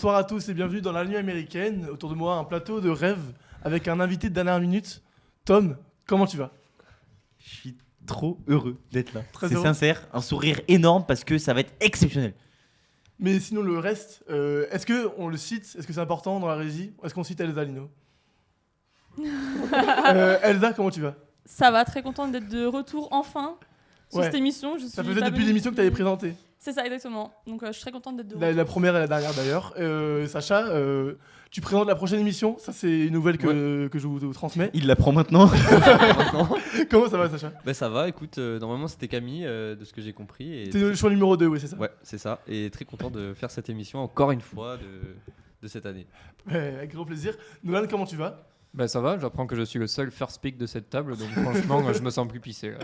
Bonsoir à tous et bienvenue dans la nuit américaine. Autour de moi, un plateau de rêve avec un invité de dernière minute. Tom, comment tu vas ? Je suis trop heureux d'être là. Très C'est heureux. sincère, un sourire énorme parce que ça va être exceptionnel. Mais sinon, le reste, est-ce qu'on le cite ? Est-ce que c'est important dans la régie ? Est-ce qu'on cite Elsa Lino ? Elsa, comment tu vas ? Ça va, très contente d'être de retour enfin sur Ouais. cette émission. Ça faisait depuis l'émission que tu avais présentée. C'est ça, exactement. Donc je suis très contente d'être de La retour. première et la dernière d'ailleurs. Sacha, tu présentes la prochaine émission. Ça, c'est une nouvelle que je vous transmets. Il la prend maintenant. Comment ça va, Sacha ? Bah ça va, écoute, normalement c'était Camille, de ce que j'ai compris. Et T'es le choix numéro 2, oui, c'est ça. Ouais, c'est ça. Et très content de faire cette émission encore une fois de cette année. Ouais, avec grand plaisir. Nolan, comment tu vas ? Bah ça va, j'apprends que je suis le seul first pick de cette table, donc franchement je me sens plus pissé là.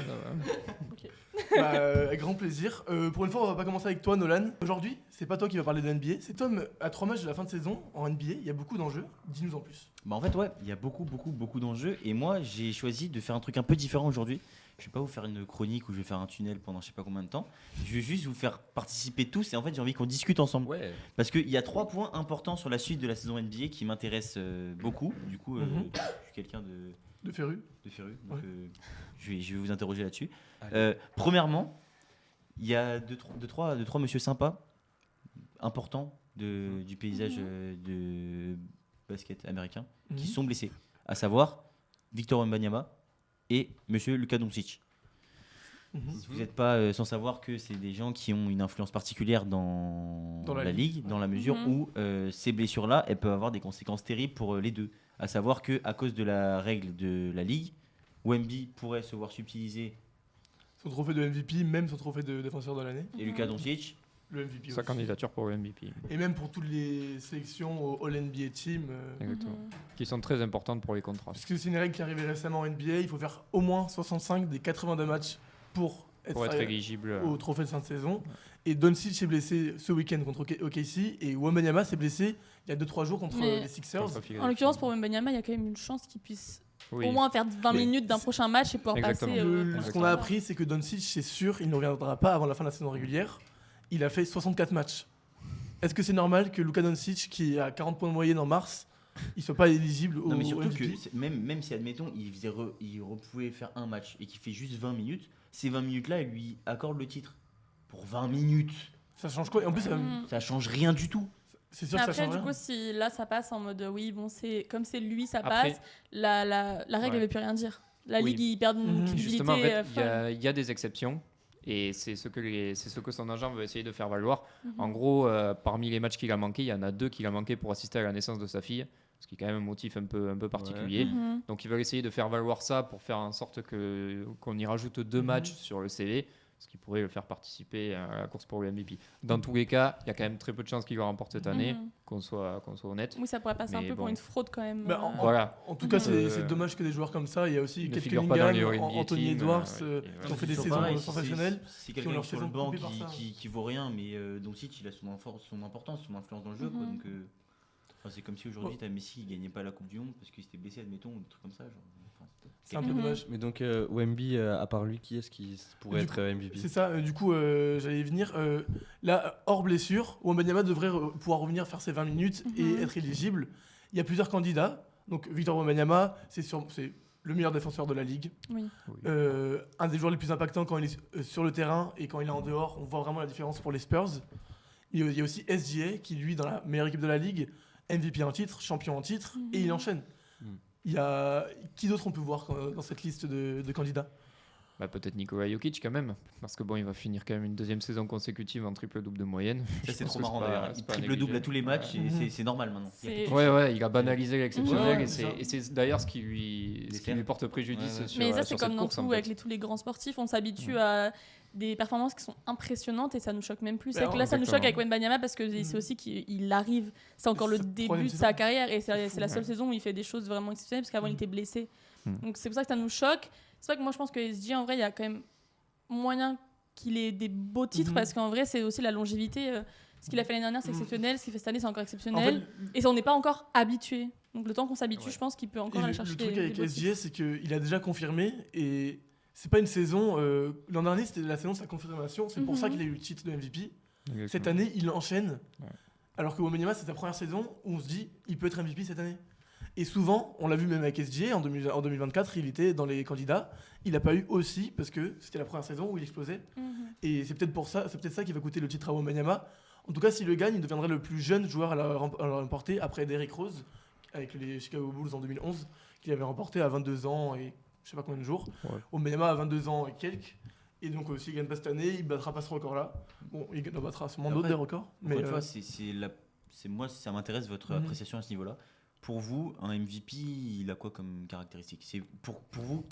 Ça va. Avec grand plaisir. Pour une fois, on va pas commencer avec toi, Nolan. Aujourd'hui, c'est pas toi qui va parler de NBA, c'est Tom. À 3 matchs de la fin de saison en NBA, il y a beaucoup d'enjeux. Dis-nous en plus. Bah en fait ouais, il y a beaucoup d'enjeux et moi j'ai choisi de faire un truc un peu différent aujourd'hui. Je vais pas vous faire une chronique où je vais faire un tunnel pendant je sais pas combien de temps. Je vais juste vous faire participer tous et en fait j'ai envie qu'on discute ensemble. Ouais. Parce qu'il y a 3 points importants sur la suite de la saison NBA qui m'intéressent beaucoup. Du coup, je suis quelqu'un De Ferru. de féru, donc Ouais. je vais vous interroger là-dessus. Allez. Premièrement, il y a deux, trois monsieur sympas, importants du paysage de basket américain, qui sont blessés, à savoir Victor Wembanyama et monsieur Luka Doncic. Vous n'êtes pas sans savoir que c'est des gens qui ont une influence particulière dans la ligue, dans la mesure où ces blessures-là, elles peuvent avoir des conséquences terribles pour les deux. À savoir qu'à cause de la règle de la ligue, Wemby pourrait se voir subtiliser Son trophée de MVP, même son trophée de défenseur de l'année. et Luka Doncic. Le MVP Sa aussi. candidature pour le MVP. Et même pour toutes les sélections au All-NBA Team. Exactement. Qui sont très importantes pour les contrats. Parce que c'est une règle qui est arrivée récemment en NBA. Il faut faire au moins 65 des 82 matchs pour être éligible. au trophée de fin de saison. Et Doncic est blessé ce week-end contre OKC. Et Wembanyama s'est blessé il y a 2-3 jours contre Mais- les Sixers. En l'occurrence, pour Wembanyama, il y a quand même une chance qu'il puisse Oui. au moins faire 20 Oui. minutes d'un prochain match et pouvoir Exactement. passer. Ce qu'on a appris, c'est que Doncic, c'est sûr, il ne reviendra pas avant la fin de la saison régulière. Il a fait 64 matchs. Est-ce que c'est normal que Luka Doncic, qui a 40 points de moyenne en mars, il soit pas éligible au Non mais surtout MVP? que même si admettons il pouvait faire un match et qu'il fait juste 20 minutes, ces 20 minutes là il lui accorde le titre. Pour 20 minutes, Ça change quoi? Et en plus, ça change rien du tout. c'est sûr que ça Après, change du rien. coup, si là ça passe en mode oui, bon, c'est comme c'est lui, ça Après- passe, la règle ne Ouais. veut plus rien dire. La Oui. ligue, ils perdent une crédibilité. Justement, en fait, folle. il y a des exceptions. Et c'est ce que son agent veut essayer de faire valoir. Mhm. En gros, parmi les matchs qu'il a manqué, il y en a 2 qu'il a manqué pour assister à la naissance de sa fille, ce qui est quand même un motif un peu particulier. Mhm. Donc ils veulent essayer de faire valoir ça pour faire en sorte qu'on y rajoute 2 matchs sur le CV, ce qui pourrait le faire participer à la course pour le MVP. Dans tous les cas, il y a quand même très peu de chances qu'il le remporte cette année, Mhm. qu'on soit honnête. Oui, ça pourrait passer un Mais peu pour bon. une fraude quand même. Bah, Voilà. En tout cas, Mhm. c'est dommage que des joueurs comme ça. Il y a aussi Ne Kate figurent pas dans les Cunningham, All-NBA Anthony team, Edwards, ouais, qui ont fait des C'est saisons pareil, sensationnelles. C'est qui ont quelqu'un leur sur le saison banc coupée par ça. qui vaut rien, mais Doncic il a son importance, son influence dans le jeu. Quoi, Mhm. donc, enfin, c'est comme si aujourd'hui t'as Messi qui gagnait pas la Coupe du Monde parce qu'il s'était blessé, admettons, ou des trucs comme ça. Genre, enfin, C'est un peu Mhm. dommage. Mais donc Wemby, à part lui, qui est-ce qui pourrait Du être coup, MVP? C'est ça, du coup, j'allais y venir. Là, hors blessure, Wembanyama devrait pouvoir revenir faire ses 20 minutes et Mhm. être éligible. Il y a plusieurs candidats. Donc, Victor Wembanyama, c'est le meilleur défenseur de la ligue. Oui. Un des joueurs les plus impactants quand il est sur le terrain et quand il est en dehors. On voit vraiment la différence pour les Spurs. Il y a aussi SGA qui, lui, dans la meilleure équipe de la ligue, MVP en titre, champion en titre, et il enchaîne. Mhm. Il y a... Qui d'autre on peut voir dans cette liste de candidats? Bah, peut-être Nikola Jokic quand même, parce que bon, il va finir quand même une 2e saison consécutive en triple-double de moyenne. Ça Je c'est pense trop que marrant c'est pas- d'ailleurs. c'est Il pas triple double à négligeable. tous les matchs et Mhm. c'est normal maintenant. C'est- Ouais, il a banalisé l'exceptionnel Ouais, et c'est ça. c'est d'ailleurs ce qui lui porte préjudice. Ouais, ouais. Sur, Mais ça, sur c'est cette comme dans course, tout, en fait. avec tous les grands sportifs, on s'habitue à des performances qui sont impressionnantes et ça nous choque même plus. C'est Bah, vrai que là, ça nous exactement. choque avec Wembanyama parce que c'est aussi qu'il arrive, c'est encore le C'est sa début troisième de sa saison. carrière et c'est la seule Ouais. saison où il fait des choses vraiment exceptionnelles parce qu'avant il était blessé. Mm. Donc c'est pour ça que ça nous choque. C'est vrai que moi je pense que SG, en vrai, il y a quand même moyen qu'il ait des beaux titres Mhm. parce qu'en vrai, c'est aussi la longévité. Ce qu'il a fait l'année dernière, c'est Mhm. exceptionnel. Ce qu'il fait cette année, c'est encore En exceptionnel. fait, Et on n'est pas encore habitué. Donc le temps qu'on s'habitue, Ouais. je pense qu'il peut Et encore aller chercher le truc des avec beaux SGA, c'est qu'il a déjà confirmé et c'est pas une saison. L'an dernier, c'était la saison de sa confirmation. C'est pour Mhm. ça qu'il a eu le titre de MVP. Exactement. Cette année, il enchaîne Ouais. Alors que Wembanyama, c'est sa première saison où on se dit, il peut être MVP cette année. Et souvent, on l'a vu même avec SGA, en 2024, il était dans les candidats. Il n'a pas eu aussi, parce que c'était la première saison où il explosait. Et c'est peut-être ça qui va coûter le titre à Wembanyama. En tout cas, s'il le gagne, il deviendrait le plus jeune joueur à le remporter après Derrick Rose, avec les Chicago Bulls en 2011, qu'il avait remporté à 22 ans et je sais pas combien de jours. Ouais. Wembanyama à 22 ans et quelques. Et donc, s'il ne gagne pas cette année, il ne battra pas ce record-là. Bon, il battra sûrement d'autres Après, des records. Encore une fois, c'est moi, ça m'intéresse votre appréciation à ce niveau-là. Pour vous, un MVP, il a quoi comme caractéristique? C'est pour vous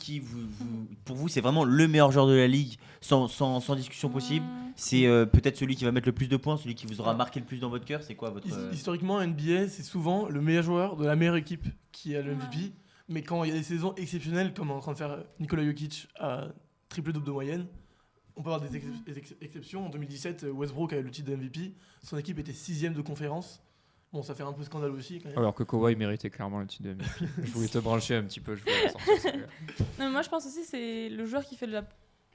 pour vous, c'est vraiment le meilleur joueur de la ligue, sans discussion possible. C'est peut-être celui qui va mettre le plus de points, celui qui vous aura marqué le plus dans votre cœur. C'est quoi votre Historiquement, NBA, c'est souvent le meilleur joueur de la meilleure équipe qui a le MVP. Ouais. Mais quand il y a des saisons exceptionnelles, comme en train de faire Nikola Jokic à triple-double de moyenne, on peut avoir des exceptions. En 2017, Westbrook avait le titre de MVP. Son équipe était 6ème de conférence. Bon, ça fait un peu scandale aussi quand même. Alors que Kawhi méritait clairement le titre de MVP. Je voulais te brancher un petit peu, je voulais sortir celui-là. Non, mais moi, je pense aussi que c'est le joueur qui fait la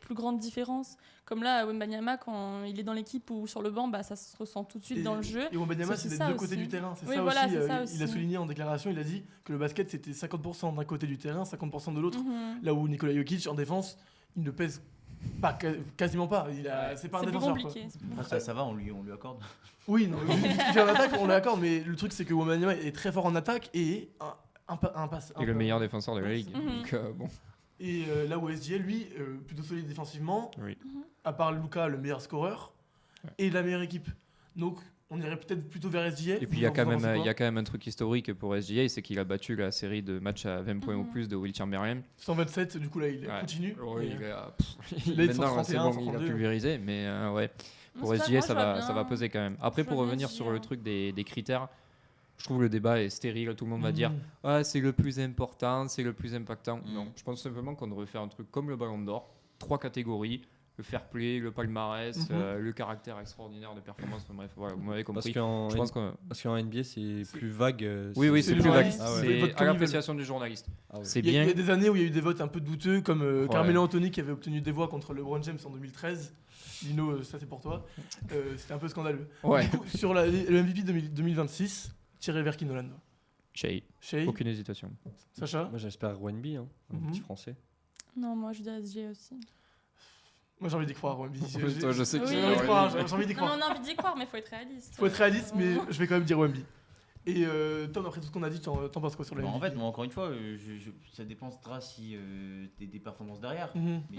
plus grande différence. Comme là, Wembanyama, quand il est dans l'équipe ou sur le banc, bah, ça se ressent tout de suite dans le jeu. Et Wembanyama, C'est c'est des ça deux aussi. côtés du terrain. C'est Oui, ça, voilà, aussi, c'est ça Il a aussi. souligné en déclaration, il a dit que le basket, c'était 50% d'un côté du terrain, 50% de l'autre. Mhm. Là où Nikola Jokic, en défense, il ne pèse pas, quasiment pas. C'est pas un C'est plus défenseur. compliqué. c'est plus compliqué. ça va, on lui accorde. Oui, non, il fait en attaque, on l'accorde, mais le truc c'est que Wembanyama est très fort en attaque et un passe. Et le meilleur défenseur de la ligue. Mhm. Donc, bon. Et là où SGA, lui, plutôt solide défensivement, Oui. à part Luka, le meilleur scoreur, Ouais. et la meilleure équipe. Donc on irait peut-être plutôt vers SGA. Et puis il y a quand même un truc historique pour SGA, c'est qu'il a battu la série de matchs à 20 points ou plus de Will Chamberlain. 127, du coup là il Ouais. continue. Oui, Mais, là, il est maintenant c'est 131, bon, il a 132. pulvérisé, mais ouais. Non, Pour c'est ça, SGA, moi, ça je vois va, bien. ça va peser quand même. Après, Je pour vois bien revenir SGA. sur le truc des critères, je trouve le débat est stérile. Tout le monde va dire Mhm. ah, c'est le plus important, c'est le plus impactant. Mhm. Non, je pense simplement qu'on devrait faire un truc comme le Ballon d'Or, 3 catégories. Le fair play, le palmarès, le caractère extraordinaire de performance. Enfin, bref, voilà, vous m'avez Parce compris. qu'en Je pense que NBA, c'est plus vague. oui, c'est le plus vague. journaliste, Ah ouais. c'est C'est votre à comme l'appréciation du journaliste. Ah ouais. C'est Il y a bien. des années où il y a eu des votes un peu douteux, comme Ouais. Carmelo Anthony qui avait obtenu des voix contre LeBron James en 2013. Lino, ça c'est pour toi. C'était un peu scandaleux. Ouais. Du coup, sur le MVP 2026, tiré vers qui Nolan? Shay, Shay, aucune hésitation. Sacha. Moi, j'espère Wenby, un Mhm. petit français. Non, moi, je dirais SGA aussi. Moi j'ai envie d'y croire, Wemby. Toi, je sais que Oui. J'ai tu envie d'y croire, vas j'ai envie d'y Non, mais croire. on a envie d'y croire, mais il faut être réaliste. Faut être réaliste, mais je vais quand même dire Wemby. Et Tom, après tout ce qu'on a dit, t'en penses quoi sur le Bah, en MVP? fait, moi, encore une fois, ça dépendra si des performances derrière. Mhm. Mais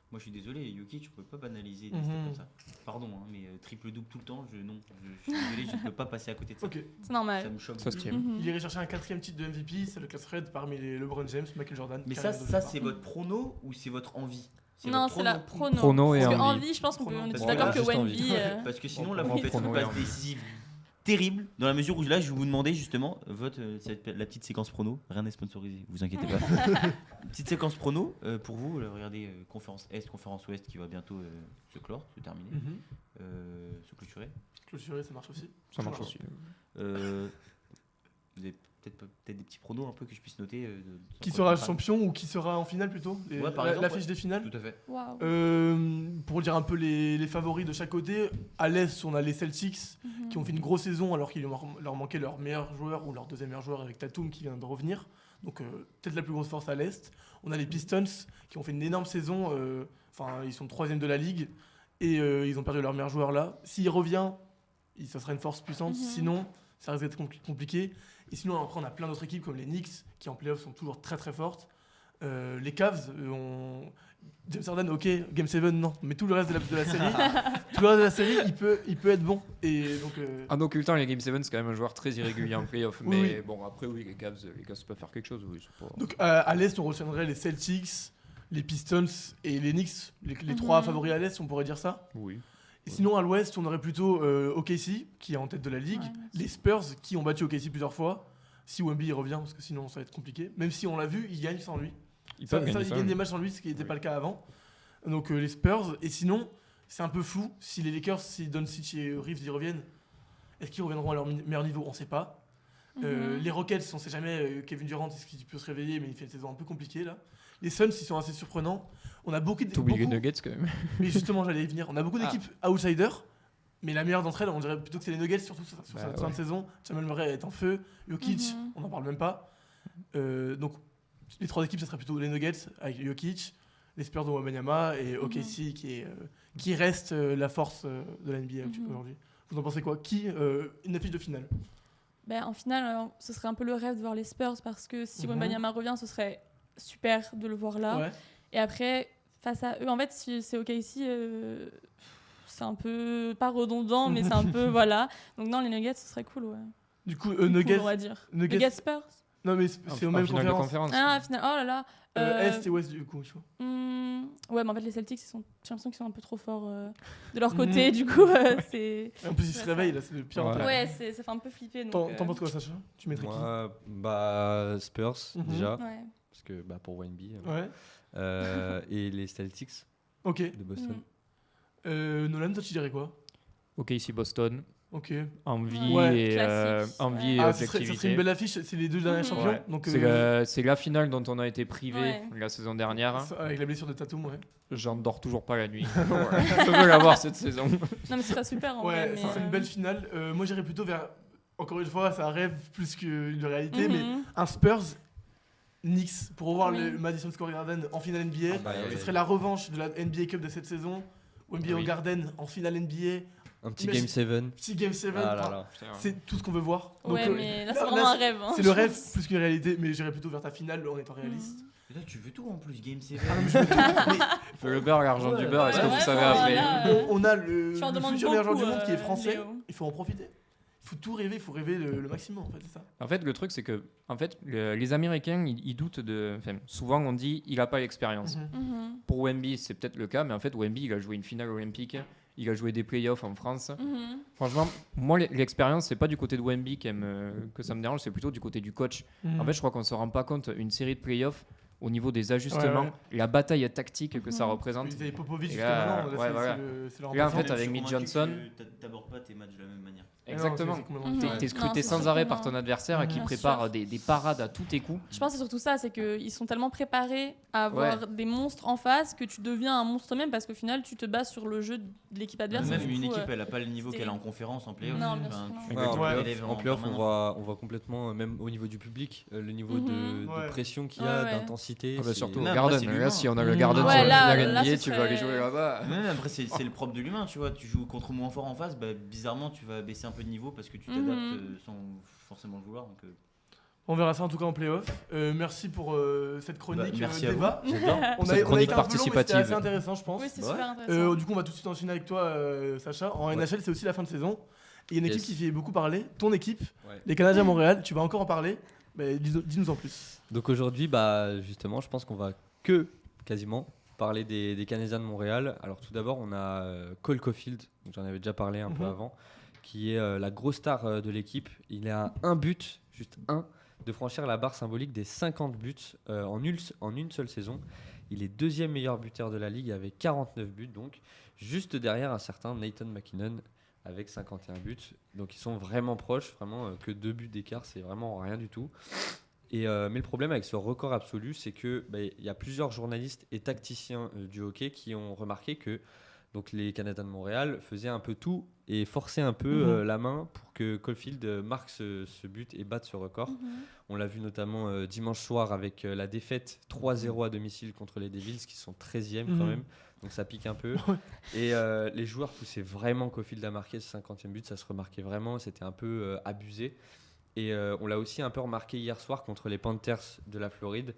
moi, je suis désolé, Jokic, je ne peux pas banaliser des Mhm. stats comme ça. Pardon, hein, mais triple-double tout le temps, non. Je suis désolé, je ne peux pas passer à côté de ça. Ok. C'est Ça normal. me choque. Ça se tient. Mhm. Il irait chercher un 4ème titre de MVP, ça le classerait parmi les LeBron James, Michael Jordan. Mais Karim ça, Abdul-Jabbar. c'est votre prono ou c'est votre envie? Non, votre c'est la prono. Prono et Parce que envie. envie, je pense qu'on Prono. est tous Parce d'accord que que là, Wemby. juste Parce que sinon, là, On vous prend faites une prono et passe envie. décisive terrible, dans la mesure où là, je vais vous demander justement, la petite séquence prono, rien n'est sponsorisé, vous inquiétez pas. Petite séquence prono, pour vous, regardez, conférence Est, conférence Ouest qui va bientôt se clore, se terminer, Mhm. se clôturer. Clôturé, ça marche aussi. Ça marche aussi. Vous avez peut-être des petits pronos un peu que je puisse noter. Qui sera champion ou qui sera en finale plutôt? Ouais, par exemple, L'affiche des finales? Tout à fait. Waouh. Pour dire un peu les favoris de chaque côté, à l'Est, on a les Celtics Mhm. qui ont fait une grosse saison alors qu'il leur manquait leur meilleur joueur ou leur deuxième meilleur joueur avec Tatum qui vient de revenir. Donc peut-être la plus grosse force à l'Est. On a les Pistons qui ont fait une énorme saison. Enfin, ils sont 3e de la ligue et ils ont perdu leur meilleur joueur là. S'il revient, ça sera une force puissante. Mhm. Sinon, ça risque d'être compliqué. Et sinon, après, on a plein d'autres équipes comme les Knicks qui en playoff sont toujours très très fortes. Les Cavs, James Harden, ok, Game 7, non. Mais tout le reste de la série, tout le reste de la série, il peut être bon. Et donc, En occultant les Game 7, c'est quand même un joueur très irrégulier en playoff. Oui, Mais bon, après, oui, les Cavs peuvent faire quelque chose. Oui, c'est pas... donc à l'Est, on retiendrait les Celtics, les Pistons et les Knicks, les trois favoris à l'Est, on pourrait dire ça. Oui. Et sinon, à l'Ouest, on aurait plutôt OKC, qui est en tête de la ligue, Ouais, les Spurs, qui ont battu OKC plusieurs fois. Si Wemby revient, parce que sinon, ça va être compliqué. Même si on l'a vu, il gagne sans lui. Ils Ça, peuvent gagner il ça. gagne des matchs sans lui, ce qui n'était pas le cas avant. Donc les Spurs. Et sinon, c'est un peu flou. Si les Lakers, si Doncic et Reeves y reviennent, est-ce qu'ils reviendront à leur meilleur niveau? On ne sait pas. Mhm. Les Rockets, on ne sait jamais. Kevin Durant, est-ce qu'il peut se réveiller? Mais il fait une saison un peu compliquée là. Les Suns, ils sont assez surprenants. On a beaucoup T'oublies les Nuggets quand même. Mais justement, j'allais y venir. On a beaucoup Ah. d'équipes outsiders. Mais la meilleure d'entre elles, on dirait plutôt que c'est les Nuggets, surtout sur Bah, cette fin de saison. Jamal Murray est en feu, Jokic, on n'en parle même pas. Donc les 3 équipes, ce serait plutôt les Nuggets avec Jokic, les Spurs de Wembanyama et OKC qui reste la force de la NBA aujourd'hui. Vous en pensez quoi? Une affiche de finale? En finale, ce serait un peu le rêve de voir les Spurs parce que si Wembanyama revient, ce serait super de le voir là. Ouais. Et après, face à eux, en fait, si c'est OKC, c'est un peu pas redondant, mais c'est un peu voilà. Donc non, les Nuggets, ce serait cool, ouais. Du coup, Cool, Nuggets. on va dire. Nuggets Spurs. Non, mais c'est aux En mêmes finale de conférences. conférence. Ah, final. Oh là là. Est et Ouest, du coup. Tu vois. Ouais, mais en fait, les Celtics, j'ai l'impression qu'ils sont un peu trop forts de leur côté. Du coup, c'est. En plus, ils se Ouais, réveillent, là, c'est le pire. Ouais. en fait. Ouais, ça fait un peu flipper. Donc, T'en penses quoi, Sacha? Tu mettrais Moi, Spurs, Mhm. déjà, Ouais. parce que pour Wemby. qui? Ouais. Et les Celtics Ok. de Boston. Nolan, toi, tu dirais quoi? Ok, ici Boston. Ok. Envie Ouais. et, Classique. envie et Ah, ce serait objectivité. une belle affiche, c'est les 2 derniers champions. Ouais. Donc, C'est la finale dont on a été privé Ouais. la saison dernière. avec la blessure de Tatum, ouais. J'en dors toujours pas la nuit. Ouais. Je veux l'avoir cette saison. Non, mais ce serait super en vrai. Ouais, ça serait une belle finale. Moi, j'irais plutôt vers. Encore une fois, c'est un rêve plus qu'une réalité, mais un Spurs. Knicks pour revoir Oui. le Madison Square Garden en finale NBA. Ah bah, Ce ouais. serait la revanche de la NBA Cup de cette saison. NBA au Oui. Garden en finale NBA. Un petit Imagine- Game 7. Petit Game 7. Ah là là. C'est tout ce qu'on veut voir. Ouais, Donc, mais là, là, c'est vraiment un rêve. hein, c'est je le rêve pense. plus qu'une réalité, mais j'irais plutôt vers ta finale en étant réaliste. Et là, tu veux tout en plus, Game 7. Ah non, mais je veux tout. Mais Fais le beurre, l'argent Ouais, du beurre, est-ce que ouais, vous savez vraiment, appeler là, on a le Tu en demandes futur meilleur joueur du beaucoup, monde qui est français. Léo. Il faut en profiter. Il faut tout rêver, il faut rêver le maximum en fait, c'est ça. En fait, le truc, c'est que les Américains, ils doutent de. Enfin, souvent, on dit il n'a pas l'expérience. Mhm. Pour Wemby, c'est peut-être le cas, mais en fait, Wemby, il a joué une finale olympique, il a joué des playoffs en France. Mhm. Franchement, moi, l'expérience, c'est pas du côté de Wemby que ça me dérange, c'est plutôt du côté du coach. En fait, je crois qu'on se rend pas compte, une série de playoffs, au niveau des ajustements, Ouais. la bataille tactique que ça Mhm. représente. Ils avaient Popovic Et jusqu'à là, maintenant. ouais, c'est voilà. c'est leur Et là, en remplaçant. fait, avec Mitch Johnson. T'abordes pas tes matchs de la même manière. Exactement. Non, c'est complètement Mhm. différent. T'es scruté Non, c'est sans sûr arrêt que par non. ton adversaire qui Bien prépare sûr. des parades à tous tes coups. Je pense que c'est surtout ça, c'est qu'ils sont tellement préparés à avoir des monstres en face que tu deviens un monstre même parce qu'au final tu te bases sur le jeu de l'équipe adverse. Même et du une coup, équipe, elle a pas le niveau c'était- qu'elle a en conférence, en playoff. Non, bien sûr, non. Ouais, Exactement. en Ouais. playoff, en playoff, on voit complètement, même au niveau du public, le niveau Mhm. de Ouais. pression qu'il y Ouais, a, ouais. d'intensité. Ah bah, c'est- surtout au Même, Garden. là, c'est Là, l'humain. si on a le Mhm. Garden Ouais, sur la là, finale là, NBA, ce tu vas aller serait- jouer là-bas. Même après, c'est le propre de l'humain, tu vois. Tu joues contre moins fort en face, bah, bizarrement, tu vas baisser un peu de niveau parce que tu t'adaptes sans forcément le vouloir. Donc, On verra ça en tout cas en playoff. Merci pour cette chronique. merci à débat. vous. J'adore. On Cette a chronique été un peu long, mais c'était participative. assez intéressant, je pense. Oui, c'est Ouais. super intéressant. Du coup, on va tout de suite enchaîner avec toi, Sacha. En NHL, c'est aussi la fin de saison. Et il y a une équipe Yes. qui fait beaucoup parler, ton équipe, Ouais. les Canadiens Montréal. Tu vas encore en parler. Mais dis-nous en plus. Donc aujourd'hui, justement, je pense qu'on va quasiment parler des Canadiens de Montréal. Alors tout d'abord, on a Cole Caulfield, donc j'en avais déjà parlé un peu avant, qui est la grosse star de l'équipe. Il a un but, juste un, de franchir la barre symbolique des 50 buts en une seule saison. Il est deuxième meilleur buteur de la ligue avec 49 buts, donc juste derrière un certain Nathan McKinnon avec 51 buts. Donc ils sont vraiment proches, vraiment que 2 buts d'écart, c'est vraiment rien du tout. Mais le problème avec ce record absolu, c'est que il y a plusieurs journalistes et tacticiens du hockey qui ont remarqué que donc, les Canadiens de Montréal faisaient un peu tout et forçaient un peu la main pour que Caulfield marque ce but et batte ce record. On l'a vu notamment dimanche soir avec la défaite 3-0 à domicile contre les Devils qui sont 13e quand même. Donc ça pique un peu. Et les joueurs poussaient vraiment Caulfield à marquer ce 50e but. Ça se remarquait vraiment. C'était un peu abusé. Et on l'a aussi un peu remarqué hier soir contre les Panthers de la Floride.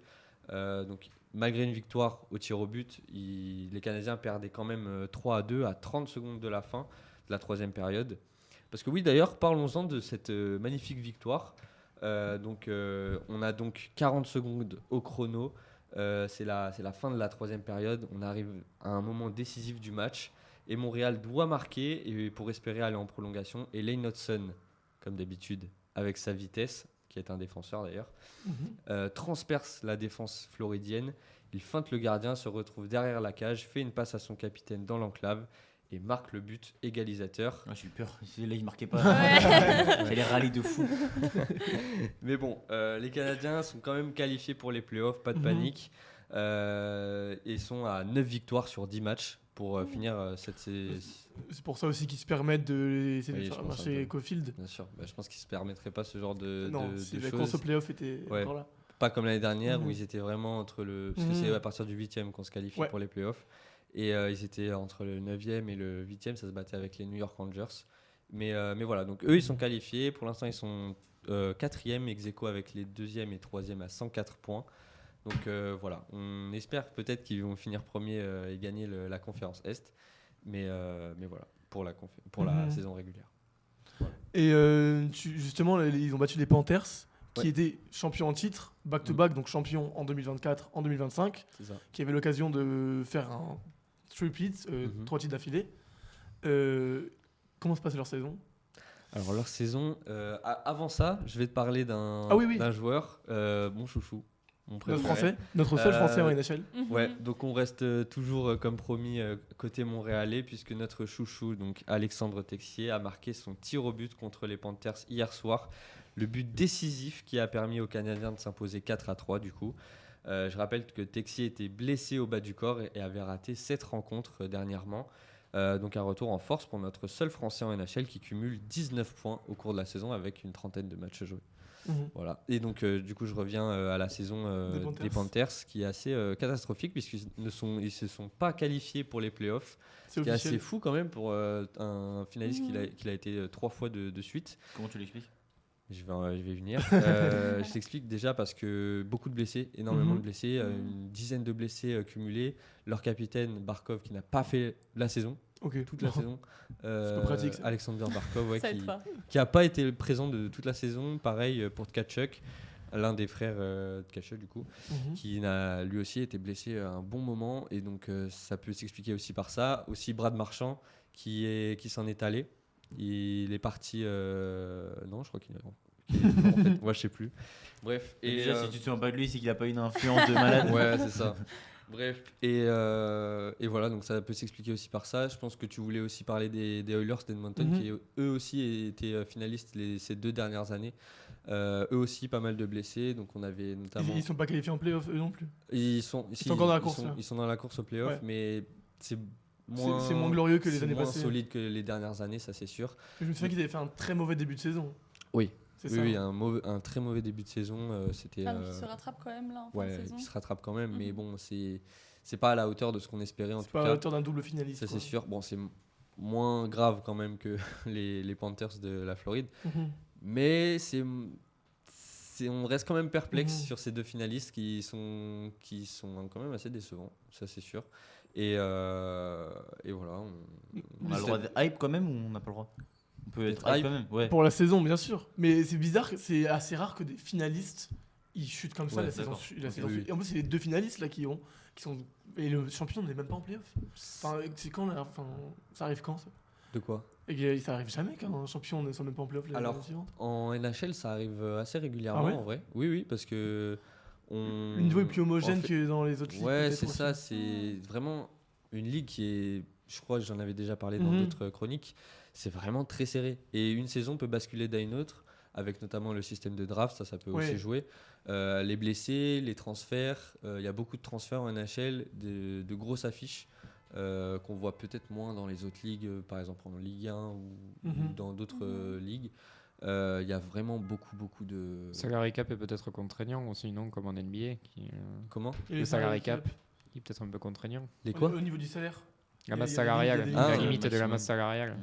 Donc, malgré une victoire au tir au but, les Canadiens perdaient quand même 3-2 à 30 secondes de la fin de la troisième période. Parce que oui, d'ailleurs, parlons-en de cette magnifique victoire. On a donc 40 secondes au chrono. C'est la fin de la troisième période. On arrive à un moment décisif du match. Et Montréal doit marquer pour espérer aller en prolongation. Et Lane Hudson, comme d'habitude, avec sa vitesse, qui est un défenseur d'ailleurs, transperce la défense floridienne. Il feinte le gardien, se retrouve derrière la cage, fait une passe à son capitaine dans l'enclave et marque le but égalisateur. J'ai eu peur. Là, il marquait pas. Ouais. J'allais râler de fou. Mais bon, les Canadiens sont quand même qualifiés pour les playoffs, pas de panique. Et sont à 9 victoires sur 10 matchs pour finir cette saison. C'est pour ça aussi qu'ils se permettent de essayer Oui, de je faire pense marcher un peu. Cofield. Bien sûr, je pense qu'ils ne se permettraient pas ce genre de Non, si la choses. course au playoff était Ouais. encore là. Pas comme l'année dernière où Mhm. ils étaient vraiment entre le. Parce que c'est à partir du 8e qu'on se qualifie Ouais. pour les playoffs. Et ils étaient entre le 9e et le 8e, ça se battait avec les New York Rangers. Mais voilà, donc eux ils sont qualifiés. Pour l'instant, ils sont 4e ex aequo avec les 2e et 3e à 104 points. Donc voilà, on espère peut-être qu'ils vont finir premier et gagner la conférence Est. Mais voilà, pour la saison régulière. Et justement, là, ils ont battu les Panthers, qui Ouais. étaient champions en titre, back-to-back, donc champions en 2024, en 2025, C'est ça. qui avaient l'occasion de faire un three-peat, 3 titres d'affilée. Comment se passe leur saison? Alors leur saison, avant ça, je vais te parler d'un oui. d'un joueur, mon chouchou, mon Notre préféré. français, notre seul français en NHL. Mhm. Ouais, donc on reste toujours comme promis côté montréalais puisque notre chouchou, donc Alexandre Texier, a marqué son tir au but contre les Panthers hier soir. Le but décisif qui a permis aux Canadiens de s'imposer 4-3 du coup. Je rappelle que Texier était blessé au bas du corps et avait raté 7 rencontres dernièrement. Donc un retour en force pour notre seul Français en NHL qui cumule 19 points au cours de la saison avec une trentaine de matchs joués. Voilà. Et donc du coup je reviens à la saison des Panthers qui est assez catastrophique puisqu'ils se sont pas qualifiés pour les playoffs. C'est Ce qui est officiel. assez fou quand même pour un finaliste qui a été 3 fois de suite. Comment tu l'expliques? Je vais venir. Je t'explique déjà parce que beaucoup de blessés, énormément de blessés, une dizaine de blessés cumulés. Leur capitaine Barkov qui n'a pas fait la saison, Ok. toute la saison. pas pratique, ça. Alexander Barkov, ouais, Ça aide pas. qui n'a pas été présent de toute la saison. Pareil pour Tkachuk, l'un des frères Tkachuk du coup, qui n'a lui aussi été blessé à un bon moment. Et donc ça peut s'expliquer aussi par ça. Aussi Brad Marchand qui s'en est allé. Il est parti. Non, je crois qu'il est. Non, en fait, moi, je sais plus. Bref. Et déjà, si tu te souviens pas de lui, c'est qu'il a pas une influence de malade. Ouais, c'est ça. Bref. Et voilà, donc ça peut s'expliquer aussi par ça. Je pense que tu voulais aussi parler des Oilers d'Edmonton, qui eux aussi étaient finalistes ces 2 dernières années. Eux aussi, pas mal de blessés. Donc on avait notamment. Ils sont pas qualifiés en playoff, eux non plus. Ils sont encore dans la course, là. Ils sont dans la course au playoff, Ouais. mais c'est C'est moins glorieux que les c'est années moins passées. solide que les dernières années, ça c'est sûr. Je me souviens qu'ils avaient fait un très mauvais début de saison. Oui. C'est Oui, ça. oui, un très mauvais début de saison. C'était. Ah, donc il se rattrape quand même là en fin Ouais, de saison. il se rattrape quand même, mais bon, c'est pas à la hauteur de ce qu'on espérait en C'est tout pas à cas. la hauteur d'un double finaliste. Ça quoi. c'est sûr. Bon, c'est moins grave quand même que les Panthers de la Floride, mais on reste quand même perplexe sur ces 2 finalistes qui sont quand même assez décevants, ça c'est sûr. Et voilà. On a le droit de hype quand même ou on n'a pas le droit? On peut être Hype. hype quand même. Ouais. Pour la saison, bien sûr. Mais c'est bizarre, c'est assez rare que des finalistes ils chutent comme ça Ouais, la saison. d'accord. La saison Oui, suivante. Et en plus, c'est les 2 finalistes là qui sont. Et le champion n'est même pas en playoff. Enfin, c'est quand là enfin, ça arrive quand ça? De quoi? Et que ça arrive jamais qu'un champion ne soit même pas en playoff la Alors, saison suivante. En NHL, ça arrive assez régulièrement Ah ouais en vrai. Oui, oui, parce que Le niveau est plus homogène en fait- que dans les autres ligues. Ouais, peut-être c'est aussi. ça. C'est vraiment une ligue qui est. Je crois que j'en avais déjà parlé dans Mhm. d'autres chroniques. C'est vraiment très serré. Et une saison peut basculer d'une une autre, avec notamment le système de draft, ça peut Ouais. aussi jouer. Les blessés, les transferts. Il y a beaucoup de transferts en NHL, de grosses affiches qu'on voit peut-être moins dans les autres ligues, par exemple en Ligue 1 ou dans d'autres ligues. Il y a vraiment beaucoup de. Salary cap est peut-être contraignant aussi, non, comme en NBA. Comment? Et Le les salary cap qui est peut-être un peu contraignant. Les quoi? Au niveau du salaire. La Il y a- masse il y a des salariale, limites, il y a des la limites. limite de la maximum. masse salariale.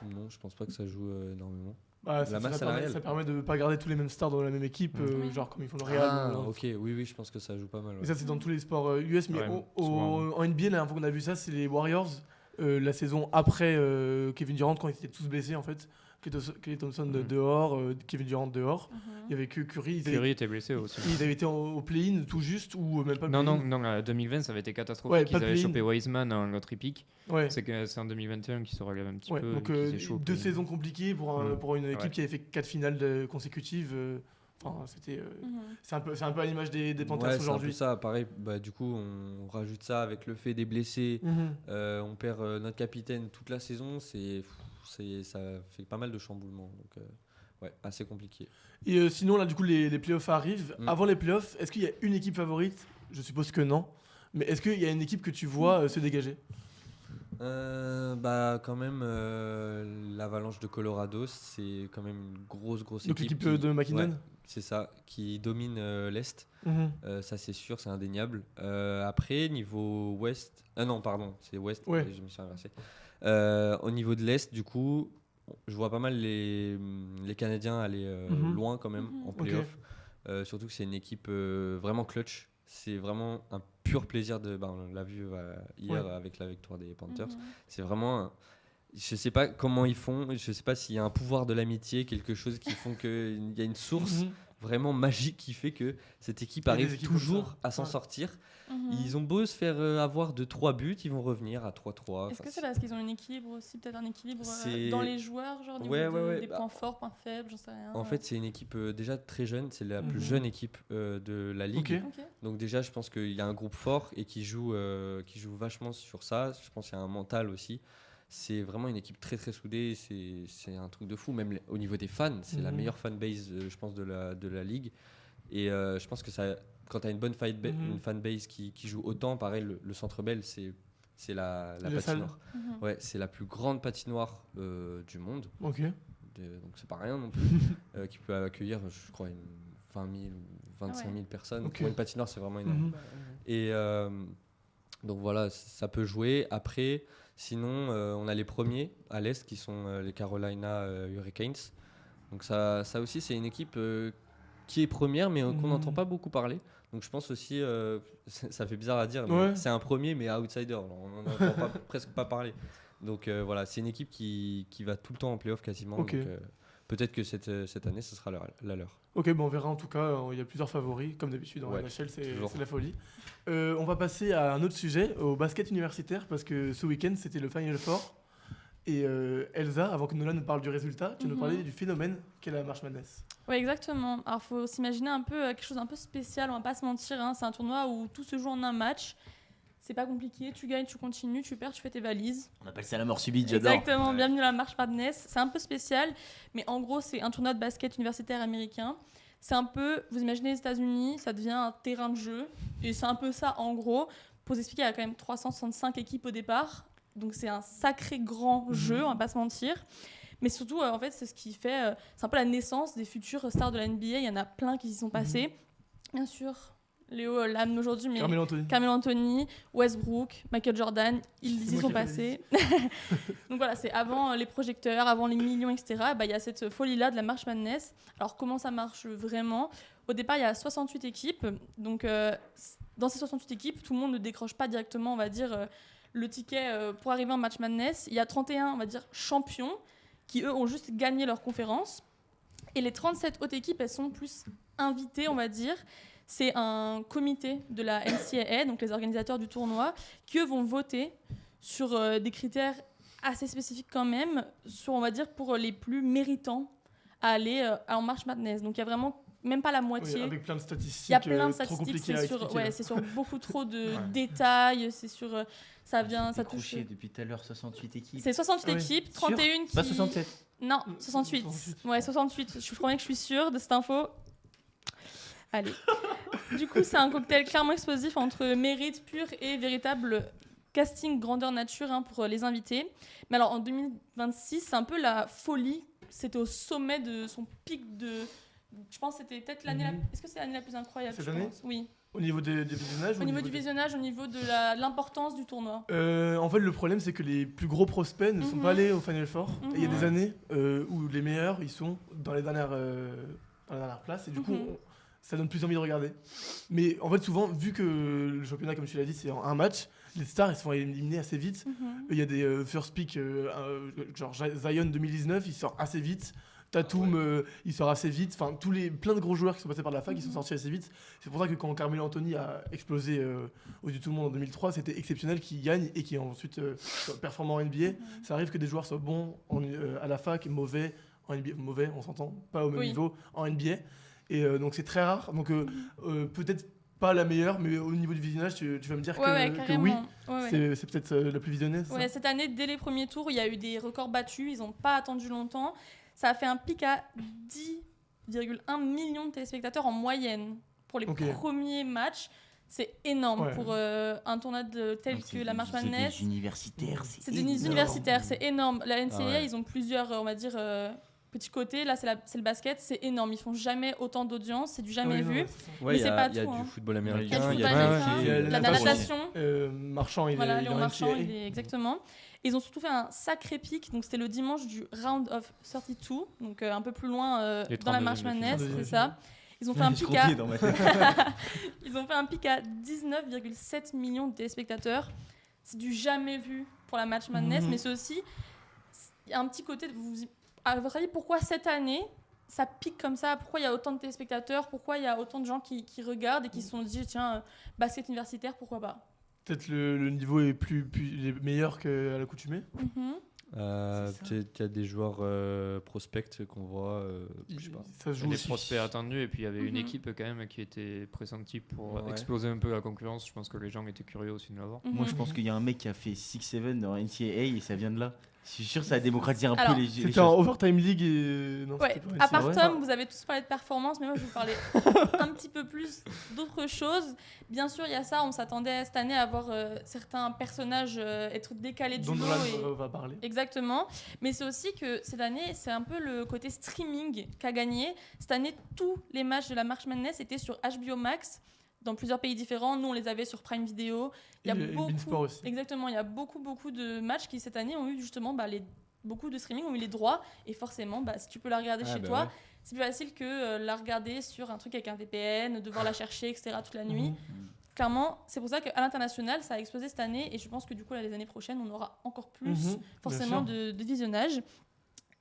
Non, je pense pas que ça joue énormément. Bah, La masse permet, salariale. ça permet de ne pas garder tous les mêmes stars dans la même équipe, Oui. genre comme ils font le Real. Ah, ok, oui, je pense que ça joue pas mal. Et ouais. ça, c'est dans tous les sports US. Mais Ouais, souvent. en NBA, la dernière fois qu'on a vu ça, c'est les Warriors. La saison après Kevin Durant, quand ils étaient tous blessés, en fait. Clay Thompson dehors, Kevin Durant dehors. Il y avait que Curry. Curry était blessé aussi. Ils avaient été au play-in tout juste, ou même pas le Non, play-in. 2020 ça avait été catastrophique. Ouais, Ils pas de avaient play-in. chopé Wiseman en lottery pick. Ouais. C'est en 2021 qu'ils se relèvent un petit Ouais, peu. donc qu'ils aient chaud au 2 play-in. saisons compliquées pour une équipe Ouais. qui avait fait 4 finales consécutives. Enfin, c'était, c'est un peu à l'image des Panthers Ouais, c'est un peu aujourd'hui. ça. Pareil, bah, du coup, on rajoute ça avec le fait des blessés. On perd notre capitaine toute la saison. Ça fait pas mal de chamboulements. Donc, ouais, assez compliqué. Et sinon, là, du coup, les playoffs arrivent. Mm. Avant les playoffs, est-ce qu'il y a une équipe favorite je suppose que non. Mais est-ce qu'il y a une équipe que tu vois se dégager? Quand même, l'Avalanche de Colorado, c'est quand même une grosse Donc équipe. l'équipe de McKinnon. Ouais, c'est ça, qui domine l'Est. Ça, c'est sûr, c'est indéniable. Après, niveau Ouest. Ah non, pardon, c'est Ouest, Ouais. je me suis inversé. Au niveau de l'Est, du coup, je vois pas mal les Canadiens aller loin quand même en playoff. Surtout que c'est une équipe vraiment clutch. C'est vraiment un pur plaisir on l'a vu hier avec la victoire des Panthers. C'est vraiment je sais pas comment ils font, je sais pas s'il y a un pouvoir de l'amitié, quelque chose qui font qu'il y a une source vraiment magique qui fait que cette équipe Il y a des arrive équipes toujours comme ça. à s'en sortir. Mhm. Ils ont beau se faire avoir de 3 buts, ils vont revenir à 3-3. Est-ce Enfin, que c'est parce qu'ils ont un équilibre aussi, peut-être un équilibre C'est- dans les joueurs, genre au niveau Ouais. des points forts, points faibles, j'en sais rien. En fait, c'est une équipe déjà très jeune, c'est la plus Mhm. jeune équipe de la ligue. Ok. Ok. Donc déjà, je pense qu'il y a un groupe fort et qui joue vachement sur ça. Je pense qu'il y a un mental aussi. C'est vraiment une équipe très très soudée. C'est un truc de fou. Même au niveau des fans, c'est la Mhm. meilleure fanbase, je pense, de la ligue. Et je pense que ça, quand tu as une bonne une fanbase qui joue autant, pareil, le Centre Bell, c'est la Les salles. patinoire. Mhm. Ouais, c'est la plus grande patinoire du monde. Ok. Donc c'est pas rien non plus. Qui peut accueillir, je crois, 20 000 ou 25 000 personnes. Ok. Pour une patinoire, c'est vraiment énorme. Mhm. Et donc voilà, ça peut jouer. Après, sinon, on a les premiers à l'Est qui sont les Carolina Hurricanes. Donc ça aussi, c'est une équipe qui est première, mais qu'on n'entend pas beaucoup parler. Donc je pense aussi, ça fait bizarre à dire, mais Ouais. c'est un premier, mais outsider. On n'en entend presque pas parler. Donc voilà, c'est une équipe qui va tout le temps en playoff quasiment. Ok. Donc peut-être que cette année, ce sera la leur. Ok, bon, on verra en tout cas. Il y a plusieurs favoris, comme d'habitude en Ouais, NHL, c'est toujours. la folie. On va passer à un autre sujet, au basket universitaire, parce que ce week-end, c'était le Final Four. Et Elsa, avant que Nolan nous parle du résultat, tu nous Mhm. parlais du phénomène qu'est la March Madness. Oui, exactement. Alors, faut s'imaginer un peu quelque chose un peu spécial, on va pas se mentir. Hein. C'est un tournoi où tout se joue en un match. C'est pas compliqué, tu gagnes, tu continues, tu perds, tu fais tes valises. On appelle ça la mort subite, j'adore. Exactement, bienvenue à la March Madness. C'est un peu spécial, mais en gros, c'est un tournoi de basket universitaire américain. C'est un peu, vous imaginez les États-Unis, ça devient un terrain de jeu. Et c'est un peu ça, en gros. Pour vous expliquer, il y a quand même 365 équipes au départ. Donc c'est un sacré grand jeu, on va pas se mentir. Mais surtout, en fait, c'est ce qui fait... c'est un peu la naissance des futures stars de la NBA. Il y en a plein qui s'y sont passés. Bien sûr, Léo l'âme d'aujourd'hui, mais... Carmelo Anthony. Carmelo Anthony, Westbrook, Michael Jordan, ils C'est y moi sont qui ai passés. Donc voilà, c'est avant les projecteurs, avant les millions, etc. Il y a cette folie-là de la March Madness. Alors comment ça marche vraiment? Au départ, il y a 68 équipes. Donc dans ces 68 équipes, tout le monde ne décroche pas directement, on va dire, le ticket pour arriver en March Madness. Il y a 31, on va dire, champions qui, eux, ont juste gagné leur conférence. Et les 37 autres équipes, elles sont plus invitées, on va dire. C'est un comité de la NCAA, donc les organisateurs du tournoi, qui eux vont voter sur des critères assez spécifiques quand même, sur, on va dire, pour les plus méritants à aller en March Madness. Donc il y a vraiment même pas la moitié. Oui, avec plein de statistiques. Il y a plein de trop statistiques, compliquées à expliquer, là. c'est sur beaucoup trop de détails, c'est sur ça vient, ça touche. Décroché depuis tout à l'heure 68 équipes. C'est 68 Ah ouais. équipes, Sûr 31 qui. Pas 67. Non, 68. 68. Ouais, 68. Je promets que je suis sûre de cette info. Allez. Du coup, c'est un cocktail clairement explosif entre mérite pur et véritable casting grandeur nature pour les invités. Mais alors, en 2026, c'est un peu la folie. C'était au sommet de son pic de... Je pense que c'était peut-être l'année... Est-ce que c'est l'année la plus incroyable? Cette je année pense Oui. Au niveau du visionnage ou Au niveau du des- visionnage, au niveau de l'importance du tournoi. En fait, le problème, c'est que les plus gros prospects ne sont pas allés au Final Four. Et il y a des années où les meilleurs, ils sont dans les dernières places. Et du coup, ça donne plus envie de regarder. Mais en fait, souvent, vu que le championnat, comme tu l'as dit, c'est en un match, les stars, ils se font éliminer assez vite. Il y a des first pick, genre Zion 2019, il sort assez vite. Tatum, il sort assez vite. Enfin, plein de gros joueurs qui sont passés par la fac, ils sont sortis assez vite. C'est pour ça que quand Carmelo Anthony a explosé aux yeux de tout le monde en 2003, c'était exceptionnel qu'il gagne et qu'il ensuite soit performant en NBA. Ça arrive que des joueurs soient bons à la fac, mauvais en NBA. Mauvais, on s'entend, pas au même niveau en NBA. Et donc c'est très rare. Donc peut-être pas la meilleure, mais au niveau du visionnage, tu vas me dire que oui. C'est peut-être la plus visionnée. Ouais, cette année, dès les premiers tours, il y a eu des records battus. Ils n'ont pas attendu longtemps. Ça a fait un pic à 10,1 millions de téléspectateurs en moyenne pour les premiers matchs. C'est énorme Ouais. pour un tournoi tel que la March Madness. C'est des universitaires. C'est des universitaires, c'est énorme. La NCAA, Ah ouais. ils ont plusieurs, on va dire, petits côtés. Là, c'est le basket, c'est énorme. Ils font jamais autant d'audience, c'est du jamais Oui, non, vu. ouais, c'est ça. Ouais, Mais il y c'est a, pas il y a tout, hein. du football Il y a américain, du il y a football du américain, hockey. la natation. natation. Marchand, il Voilà, est Léon dans Marchand, NCAA. il est exactement. Ils ont surtout fait un sacré pic, donc c'était le dimanche du Round of 32, donc un peu plus loin Les dans la 32e March de Madness, finale. c'est ça. Ils ont fait un Je pic à comptais dans ma tête. Ils ont fait un pic à 19,7 millions de téléspectateurs. C'est du jamais vu pour la March Madness, Mhm. mais c'est aussi il y a un petit côté de à votre avis, pourquoi cette année ça pique comme ça? Pourquoi il y a autant de téléspectateurs? Pourquoi il y a autant de gens qui regardent et qui se sont dit tiens, basket universitaire, pourquoi pas? Peut-être le niveau est il est meilleur qu'à l'accoutumée. Mhm. Tu as des joueurs prospects qu'on voit, je sais pas. Ça se joue Des aussi. prospects attendus et puis il y avait une Mhm. équipe quand même qui était pressentie pour Ouais. exploser un peu la concurrence. Je pense que les gens étaient curieux aussi de l'avoir. Moi, je Mhm. pense qu'il y a un mec qui a fait 6-7 dans NCAA et ça vient de là. Je suis sûr que ça a démocratisé un Alors, peu les C'était en choses. Overtime League et. Non, Ouais, c'était pas à NCAA. part ouais. Tom, vous avez tous parlé de performance, mais moi je vais vous parler un petit peu plus d'autres choses. Bien sûr, il y a ça, on s'attendait cette année à voir certains personnages être décalés du Dont lot. Donald va parler. Exactement, mais c'est aussi que cette année, c'est un peu le côté streaming qu'a gagné. Cette année, tous les matchs de la March Madness étaient sur HBO Max, dans plusieurs pays différents. Nous, on les avait sur Prime Video. Il y a Et beaucoup, Beansport aussi. exactement, il y a beaucoup de matchs qui cette année ont eu justement beaucoup de streaming ont eu les droits, et forcément, si tu peux la regarder chez toi, ouais. c'est plus facile que la regarder sur un truc avec un VPN, devoir la chercher, etc. toute la nuit. Mhm. Clairement, c'est pour ça qu'à l'international, ça a explosé cette année, et je pense que du coup, là, les années prochaines, on aura encore plus Mhm, forcément bien sûr. de visionnage.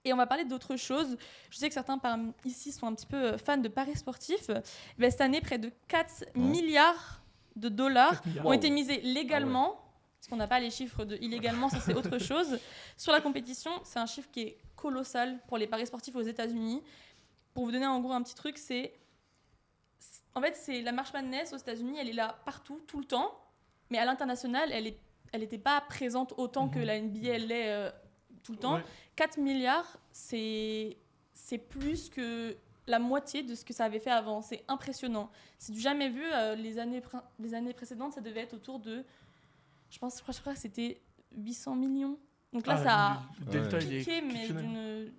Et on va parler d'autres choses. Je sais que certains parmi ici sont un petit peu fans de paris sportifs. Ben, cette année, près de 4 milliards de dollars 4 milliards. ont été misés légalement, parce qu'on n'a pas les chiffres de illégalement, ça c'est autre chose, sur la compétition. C'est un chiffre qui est colossal pour les paris sportifs aux États-Unis. Pour vous donner en gros un petit truc, en fait, c'est la March Madness aux États-Unis, elle est là partout, tout le temps, mais à l'international, elle n'était pas présente autant que la NBA elle l'est tout le temps. Ouais. 4 milliards, c'est plus que la moitié de ce que ça avait fait avant. C'est impressionnant. C'est du jamais vu. Les années précédentes, ça devait être autour de, je crois que c'était 800 millions. Donc là, ça a Le delta, Ouais. il est piqué, mais exceptionnel.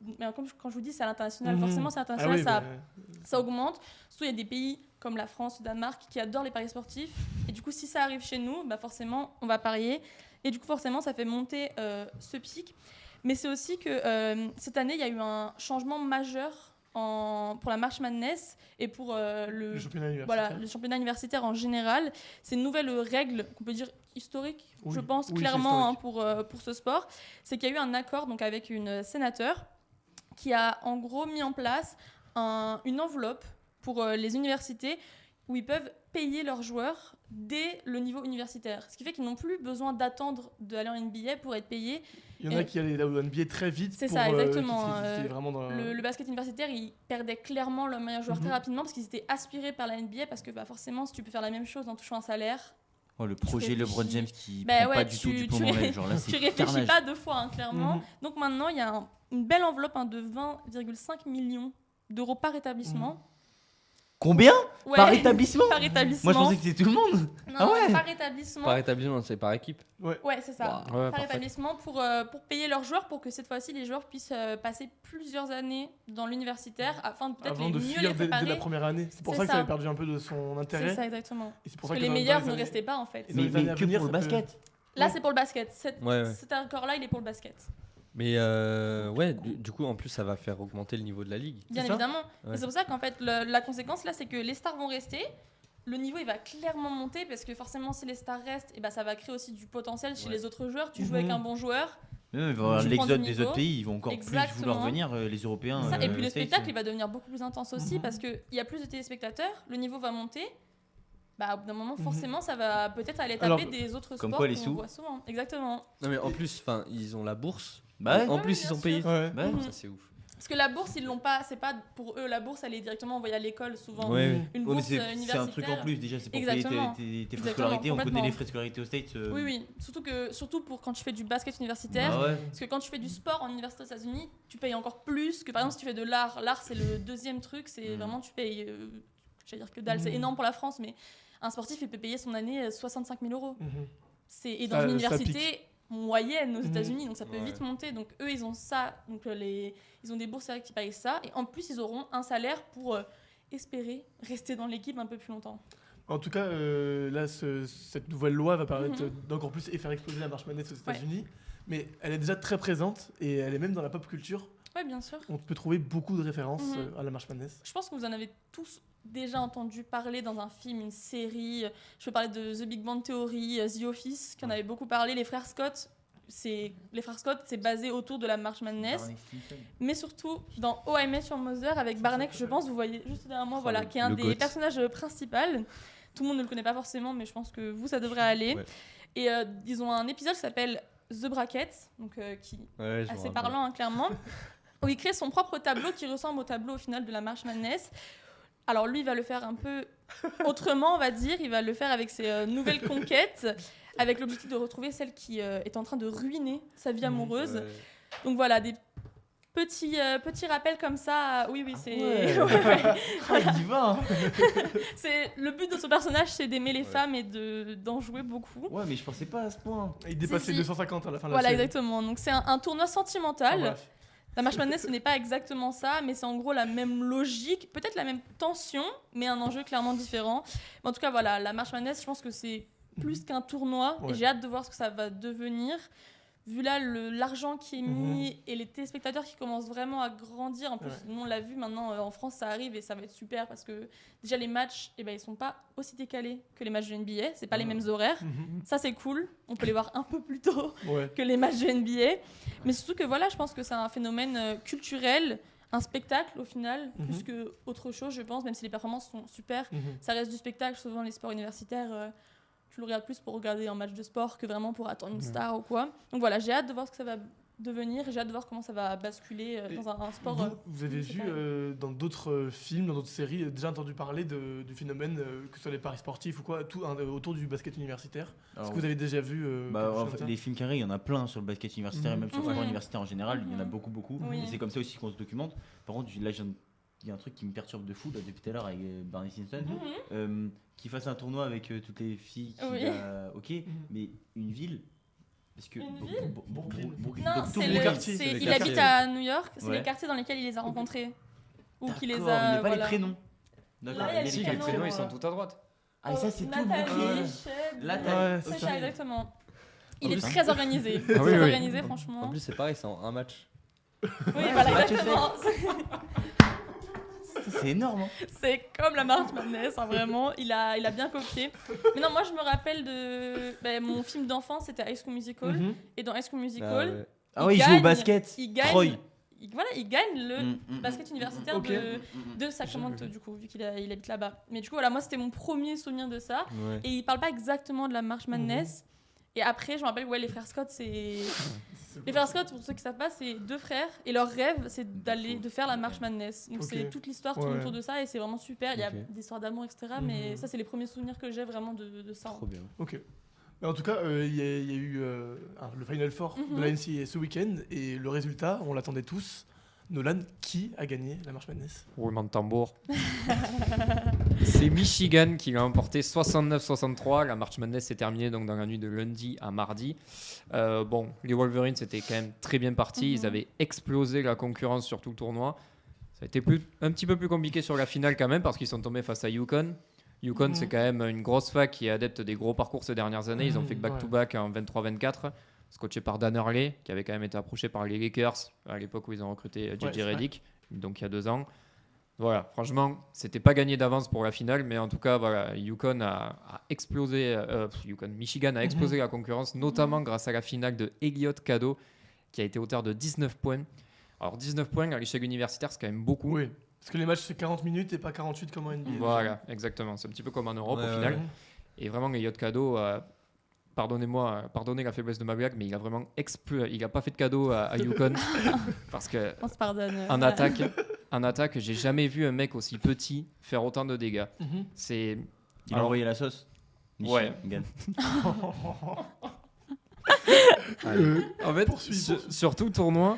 quand je vous dis, c'est à l'international. Mhm. Forcément, c'est à Ah l'international, oui, ça augmente. Surtout, il y a des pays comme la France, le Danemark, qui adorent les paris sportifs. Et du coup, si ça arrive chez nous, forcément, on va parier. Et du coup, forcément, ça fait monter ce pic. Mais c'est aussi que cette année, il y a eu un changement majeur pour la March Madness et pour le championnat universitaire. le championnat universitaire en général. C'est une nouvelle règle qu'on peut dire historique, Oui. je pense, Oui, c'est clairement, historique. pour ce sport. C'est qu'il y a eu un accord donc, avec une sénateur qui a en gros mis en place une enveloppe pour les universités où ils peuvent payer leurs joueurs dès le niveau universitaire. Ce qui fait qu'ils n'ont plus besoin d'attendre d'aller en NBA pour être payés. Il y en a Et- qui allaient au NBA très vite. C'est pour, ça, exactement. C'était vraiment dans Le basket universitaire, ils perdaient clairement leur meilleur joueur Mhm. très rapidement parce qu'ils étaient aspirés par la NBA parce que forcément, si tu peux faire la même chose en touchant un salaire, Oh, le projet réfléchis. LeBron James qui Bah prend ouais, pas du tout du tu plomb dans l'aile. Genre là, tu c'est réfléchis carnage. pas deux fois, hein, clairement. Mhm. Donc maintenant, il y a une belle enveloppe de 20,5 millions d'euros par établissement. Combien Ouais, Par établissement par établissement. Moi, je pensais que c'était tout le monde. Non, Ah ouais. par établissement. Par établissement, c'est par équipe. Ouais, c'est ça. Ouais, Par parfait. établissement pour payer leurs joueurs, pour que cette fois-ci les joueurs puissent passer plusieurs années dans l'universitaire afin de peut-être Avant de mieux les fuir dès préparer. la première année. C'est pour C'est ça que ça ça. avait perdu un peu de son C'est intérêt. ça exactement. Et c'est pour Parce ça que les dans meilleurs les ne années- restaient pas en fait. Et dans les années à que venir, pour le ça peut- basket. Là, Ouais. c'est pour le basket. Ouais, ouais. Cet accord-là, il est pour le basket. Mais ouais, du coup, en plus, ça va faire augmenter le niveau de la ligue. Bien C'est ça évidemment. Ouais. Et c'est pour ça qu'en fait, la conséquence là, c'est que les stars vont rester. Le niveau, il va clairement monter parce que forcément, si les stars restent, et ça va créer aussi du potentiel chez Ouais. les autres joueurs. Tu joues Mhm. avec un bon joueur. Même, il va y avoir Tu prends l'exode du des niveau. autres pays, ils vont encore plus Exactement. vouloir venir, les Européens. Ça, et puis le States. spectacle, il va devenir beaucoup plus intense aussi Mhm. parce qu'il y a plus de téléspectateurs, le niveau va monter. Au bout d'un moment, Mhm. forcément, ça va peut-être aller taper Alors, des autres comme sports quoi, les qu'on sous voit souvent. Exactement. Non, mais en plus, ils ont la bourse. Bah ouais. En Ouais, plus, bien ils sont sûr. payés. Ouais. Bah ouais. Mhm. Ça, c'est ouf. Parce que la bourse, ils l'ont pas. C'est pas pour eux, la bourse, elle est directement envoyée à l'école souvent. Ouais, ouais. Une Ouais, mais bourse c'est universitaire. un truc en plus déjà, c'est pour payer Exactement. tes frais de Exactement, scolarité. On connaît complètement. les frais de scolarité aux States. Oui, oui. Surtout pour quand tu fais du basket universitaire. Bah ouais. Parce que quand tu fais du sport en université aux États-Unis, tu payes encore plus que par exemple si tu fais de l'art. L'art, c'est le deuxième truc. C'est Mhm. vraiment, tu payes. j'allais dire que dalle, c'est énorme pour la France, mais un sportif, il peut payer son année 65 000 euros. Et dans une université moyenne aux États-Unis, donc ça peut vite monter. Donc eux, ils ont ça, donc ils ont des boursiers qui payent ça, et en plus, ils auront un salaire pour espérer rester dans l'équipe un peu plus longtemps. En tout cas, là, cette nouvelle loi va permettre d'encore plus faire exploser la March Madness aux États-Unis. Mais elle est déjà très présente et elle est même dans la pop culture. Oui, bien sûr. On peut trouver beaucoup de références à la March Madness. Je pense que vous en avez tous déjà entendu parler dans un film, une série. Je peux parler de The Big Bang Theory, The Office, qui en avait beaucoup parlé. Les frères Scott, c'est basé autour de la March Madness. Mais surtout dans How I Met Your Mother avec Barney, que je pense vous voyez juste derrière moi, voilà, qui est un des personnages principaux. Tout le monde ne le connaît pas forcément, mais je pense que vous, ça devrait aller. Ouais. Et ils ont un épisode qui s'appelle The Bracket, donc qui est assez parlant, hein, clairement, où il crée son propre tableau qui ressemble au tableau au final de la March Madness. Alors lui, il va le faire un peu autrement, on va dire. Il va le faire avec ses nouvelles conquêtes, avec l'objectif de retrouver celle qui est en train de ruiner sa vie amoureuse. Ouais. Donc voilà, des petits rappels comme ça. Oui, c'est... Il y va, hein. C'est le but de ce personnage, c'est d'aimer les femmes et d'en jouer beaucoup. Ouais, mais je pensais pas à ce point. Il dépasse les 250 à la fin de la série. Voilà, exactement. Donc c'est un tournoi sentimental. La March Madness, ce n'est pas exactement ça, mais c'est en gros la même logique, peut-être la même tension, mais un enjeu clairement différent. Mais en tout cas, voilà, la March Madness, je pense que c'est plus qu'un tournoi, et j'ai hâte de voir ce que ça va devenir. Vu là l'argent qui est mis et les téléspectateurs qui commencent vraiment à grandir, en plus nous on l'a vu maintenant en France ça arrive et ça va être super parce que déjà les matchs ils sont pas aussi décalés que les matchs de NBA, c'est pas les mêmes horaires, ça c'est cool, on peut les voir un peu plus tôt que les matchs de NBA, mais surtout que voilà je pense que c'est un phénomène culturel, un spectacle au final plus que autre chose je pense, même si les performances sont super, ça reste du spectacle, souvent les sports universitaires je le regarde plus pour regarder un match de sport que vraiment pour attendre une star ou quoi. Donc voilà, j'ai hâte de voir ce que ça va devenir. J'ai hâte de voir comment ça va basculer dans un sport. Vous avez vu dans d'autres films, dans d'autres séries, déjà entendu parler du phénomène, que ce soit les paris sportifs ou quoi, tout autour du basket universitaire. Est-ce que vous avez déjà vu les films carrés, il y en a plein sur le basket universitaire et même sur le sport universitaire en général. Il y en a beaucoup. Oui. Et c'est comme ça aussi qu'on se documente. Par contre, là, il y a un truc qui me perturbe de fou là, depuis tout à l'heure avec Barney Stinson. Qu'il fasse un tournoi avec toutes les filles mais une ville parce que il habite à New York, c'est les quartiers dans lesquels il les a rencontrés ou qu'il les a. Il n'y a pas les prénoms. D'accord. Les prénoms ils sont tout à droite. Ah et ça c'est tout c'est ça exactement. Il est très organisé, très organisé franchement. En plus c'est pareil, c'est en un match. Oui voilà exactement. C'est énorme. C'est comme la March Madness, vraiment. Il a bien copié. Mais non, moi je me rappelle de mon film d'enfance, c'était High School Musical. Et dans High School Musical, il joue au basket. Il gagne le basket universitaire de Sacramento, Jamais. du coup, vu qu'il habite là-bas. Mais du coup, voilà, moi c'était mon premier souvenir de ça. Ouais. Et il parle pas exactement de la March Madness. Et après, je me rappelle, les frères Scott, c'est. Les frères Scott, pour ceux qui savent pas, c'est deux frères et leur rêve, c'est de faire la March Madness. Donc c'est toute l'histoire tourne autour de ça et c'est vraiment super. Il y a des histoires d'amour, etc. Mais ça, c'est les premiers souvenirs que j'ai vraiment de ça. Trop bien. Ok. Mais en tout cas, il y a eu le Final Four de la NCAA ce week-end et le résultat, on l'attendait tous. Nolan, qui a gagné la March Madness? Roulement de tambour. C'est Michigan qui l'a emporté 69-63. La March Madness s'est terminée donc dans la nuit de lundi à mardi. Les Wolverines c'était quand même très bien parti. Ils avaient explosé la concurrence sur tout le tournoi. Ça a été un petit peu plus compliqué sur la finale quand même parce qu'ils sont tombés face à UConn. UConn c'est quand même une grosse fac qui est adepte des gros parcours ces dernières années. Ils ont fait back-to-back en 23-24. Scotché par Dan Hurley, qui avait quand même été approché par les Lakers à l'époque où ils ont recruté J.J. Redick, donc il y a 2 ans. Voilà, franchement, c'était pas gagné d'avance pour la finale, mais en tout cas, voilà, UConn a explosé, Michigan a explosé la concurrence, notamment grâce à la finale de Elliott Cadeau, qui a été auteur de 19 points. Alors 19 points à l'échelle universitaire, c'est quand même beaucoup. Oui, parce que les matchs c'est 40 minutes et pas 48 comme en NBA. Voilà, exactement, c'est un petit peu comme en Europe au final. Et vraiment, Elliott Cadeau pardonnez la faiblesse de ma blague, mais il a vraiment il a pas fait de cadeau à UConn parce que on se pardonne. En attaque, j'ai jamais vu un mec aussi petit faire autant de dégâts. Il a envoyé la sauce. Ouais. En fait, surtout le tournoi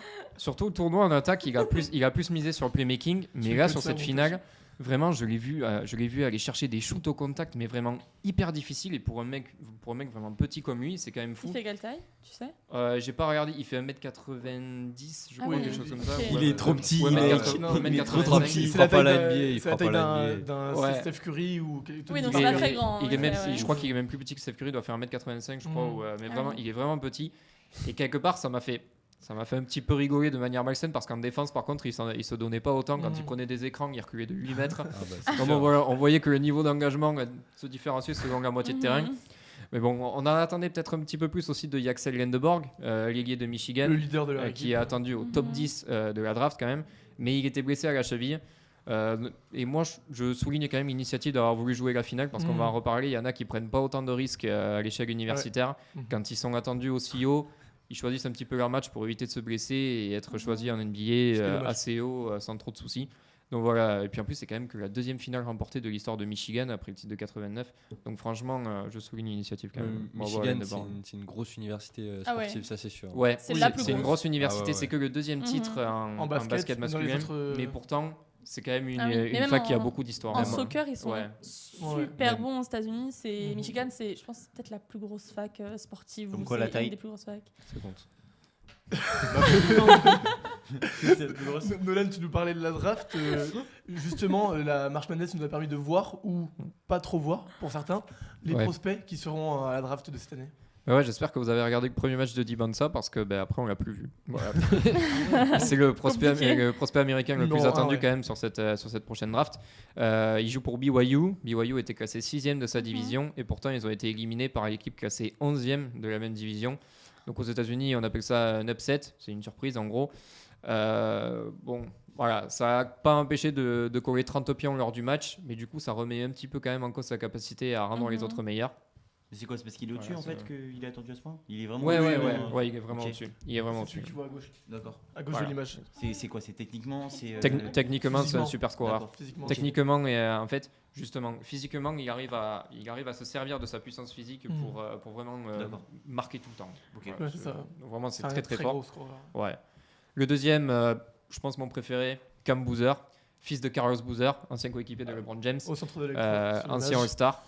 en attaque, il a plus misé sur le playmaking, mais là sur cette finale, Vraiment, je l'ai vu aller chercher des shoots au contact, mais vraiment hyper difficile. Et pour un mec vraiment petit comme lui, c'est quand même fou. Il fait quelle taille, tu sais? J'ai pas regardé, il fait 1m90, je crois, oui. quelque chose comme ça. Ok. ou Il est trop petit, ouais, il est 1m85. trop petit. Il C'est fera la pas taille la d'un- NBA, il c'est la fera taille pas la d'un Ouais. Steph Curry ou Oui, donc Il c'est pas est- très grand. il est même, ouais. je crois qu'il est même plus petit que Steph Curry, il doit faire 1m85, je crois. Mais Ah vraiment, oui. il est vraiment petit. Et quelque part, ça m'a fait un petit peu rigoler de manière malsaine parce qu'en défense, par contre, il se donnait pas autant. Quand il prenait des écrans, il reculait de 8 mètres. Ah bah, c'est Donc, sûr. on voyait que le niveau d'engagement se différenciait selon la moitié de terrain. Mhm. Mais bon, on en attendait peut-être un petit peu plus aussi de Yaxel Lendeborg, l'ailier de Michigan, le leader de la qui est attendu au top Mhm. 10 de la draft quand même. Mais il était blessé à la cheville. Et moi, je souligne quand même l'initiative d'avoir voulu jouer la finale parce qu'on va en reparler. Il y en a qui prennent pas autant de risques à l'échelle universitaire. Mhm. Quand ils sont attendus aussi haut, ils choisissent un petit peu leur match pour éviter de se blesser et être choisis en Ce qui NBA est dommage. assez haut sans trop de soucis. Donc voilà, et puis en plus c'est quand même que la deuxième finale remportée de l'histoire de Michigan après le titre de 89. Donc franchement, je souligne l'initiative quand même. Bravo à Michigan, Lendeborg. c'est une grosse université Ah ouais. sportive, ça c'est sûr. Ouais, C'est la plus c'est une grosse. grosse université, Ah ouais, c'est que le deuxième titre en basket dans les masculin, autres, mais pourtant c'est quand même une, Ah oui, mais une même fac qui a en- beaucoup d'histoire. En Même, soccer, ils sont ouais. super Même. bons aux États-Unis. Mhm. Michigan, c'est, je pense, peut-être la plus grosse fac sportive. Comme ou quoi, c'est la taille une des plus grosses facs. Ça compte. C'est la plus grosse. Nolan, tu nous parlais de la draft. Justement, la March Madness nous a permis de voir, ou pas trop voir pour certains, les Ouais. prospects qui seront à la draft de cette année. Ouais, j'espère que vous avez regardé le premier match de Dibansa parce que après on l'a plus vu. Voilà. C'est le prospect, Compliqué. le prospect américain le Non, plus attendu ouais. quand même sur cette prochaine draft. Il joue pour BYU. BYU était classé 6e de sa division et pourtant ils ont été éliminés par l'équipe classée 11e de la même division. Donc aux États-Unis on appelle ça un upset, c'est une surprise en gros. Bon, voilà, ça n'a pas empêché de coller 30 pions lors du match, mais du coup ça remet un petit peu quand même en cause sa capacité à rendre les Mhm. autres meilleurs. Mais c'est quoi? C'est parce qu'il est au-dessus Voilà, en fait c'est- qu'il est attendu à ce point? Il est vraiment Ouais, au-dessus, il est vraiment Ok. au-dessus. Il est vraiment C'est celui au-dessus. que tu vois à gauche, D'accord. de l'image. C'est quoi? C'est techniquement? C'est Techniquement, c'est un physiquement. super scoreur. D'accord. Physiquement. Techniquement, et en fait, justement, physiquement, il arrive à se servir de sa puissance physique pour vraiment D'accord. marquer tout le temps. Ok. Voilà, Ouais, c'est ça. donc vraiment, c'est un très très fort. gros scoreur. Ouais. Le deuxième, je pense mon préféré, Cam Boozer, fils de Carlos Boozer, ancien coéquipier de LeBron James, Au centre de l'écran. sur ancien l'image. All-Star.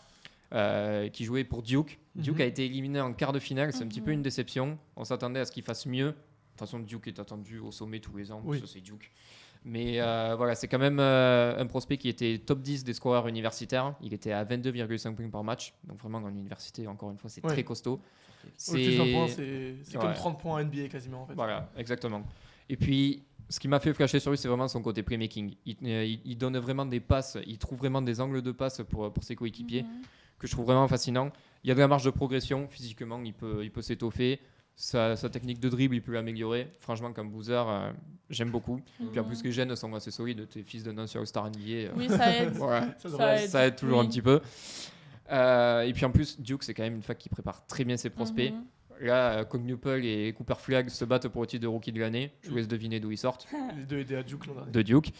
Qui jouait pour Duke. Duke Mhm. a été éliminé en quart de finale, c'est un petit peu Mhm. une déception. On s'attendait à ce qu'il fasse mieux. De toute façon, Duke est attendu au sommet tous les ans, Oui. ça c'est Duke. Mais voilà, c'est quand même un prospect qui était top 10 des scoreurs universitaires. Il était à 22,5 points par match. Donc vraiment, en université, encore une fois, c'est Ouais. très costaud. Au-dessus de 20 points, c'est comme Ouais. 30 points en NBA quasiment en fait. Voilà, exactement. Et puis, ce qui m'a fait flasher sur lui, c'est vraiment son côté playmaking. Il donne vraiment des passes, il trouve vraiment des angles de passe pour ses coéquipiers, Mhm. que je trouve vraiment fascinant. Il y a de la marge de progression, physiquement, il peut s'étoffer. Sa technique de dribble, il peut l'améliorer. Franchement, comme Boozer, j'aime beaucoup. Puis en plus, les gènes sont assez solides. T'es fils d'un ancien All-Star NBA. Oui, ça aide. Voilà. Ça Ça devrait- aide. Ça aide toujours Oui. un petit peu. Et puis en plus, Duke, c'est quand même une fac qui prépare très bien ses prospects. Mhm. Là, Cognupel et Cooper Flagg se battent pour le titre de rookie de l'année. Je vous laisse deviner d'où ils sortent. Les deux étaient à Duke l'an dernier. De Duke.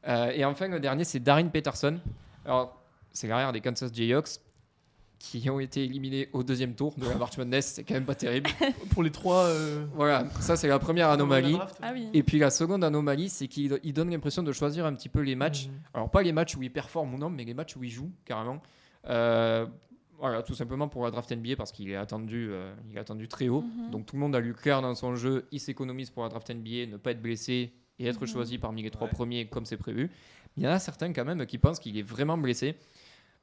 Et enfin, le dernier, c'est Darren Peterson. Alors, c'est l'arrière des Kansas Jayhawks qui ont été éliminés au deuxième tour de la March Madness. C'est quand même pas terrible. Pour les trois. Voilà, ça c'est la première anomalie. Ah oui. Et puis la seconde anomalie, c'est qu'il donne l'impression de choisir un petit peu les matchs. Alors pas les matchs où il performe ou non, mais les matchs où il joue carrément. Voilà, tout simplement pour la draft NBA parce qu'il est attendu très haut. Mhm. Donc tout le monde a lu clair dans son jeu. Il s'économise pour la draft NBA, ne pas être blessé et être Mhm. choisi parmi les 3 Ouais. premiers comme c'est prévu. Il y en a certains quand même qui pensent qu'il est vraiment blessé.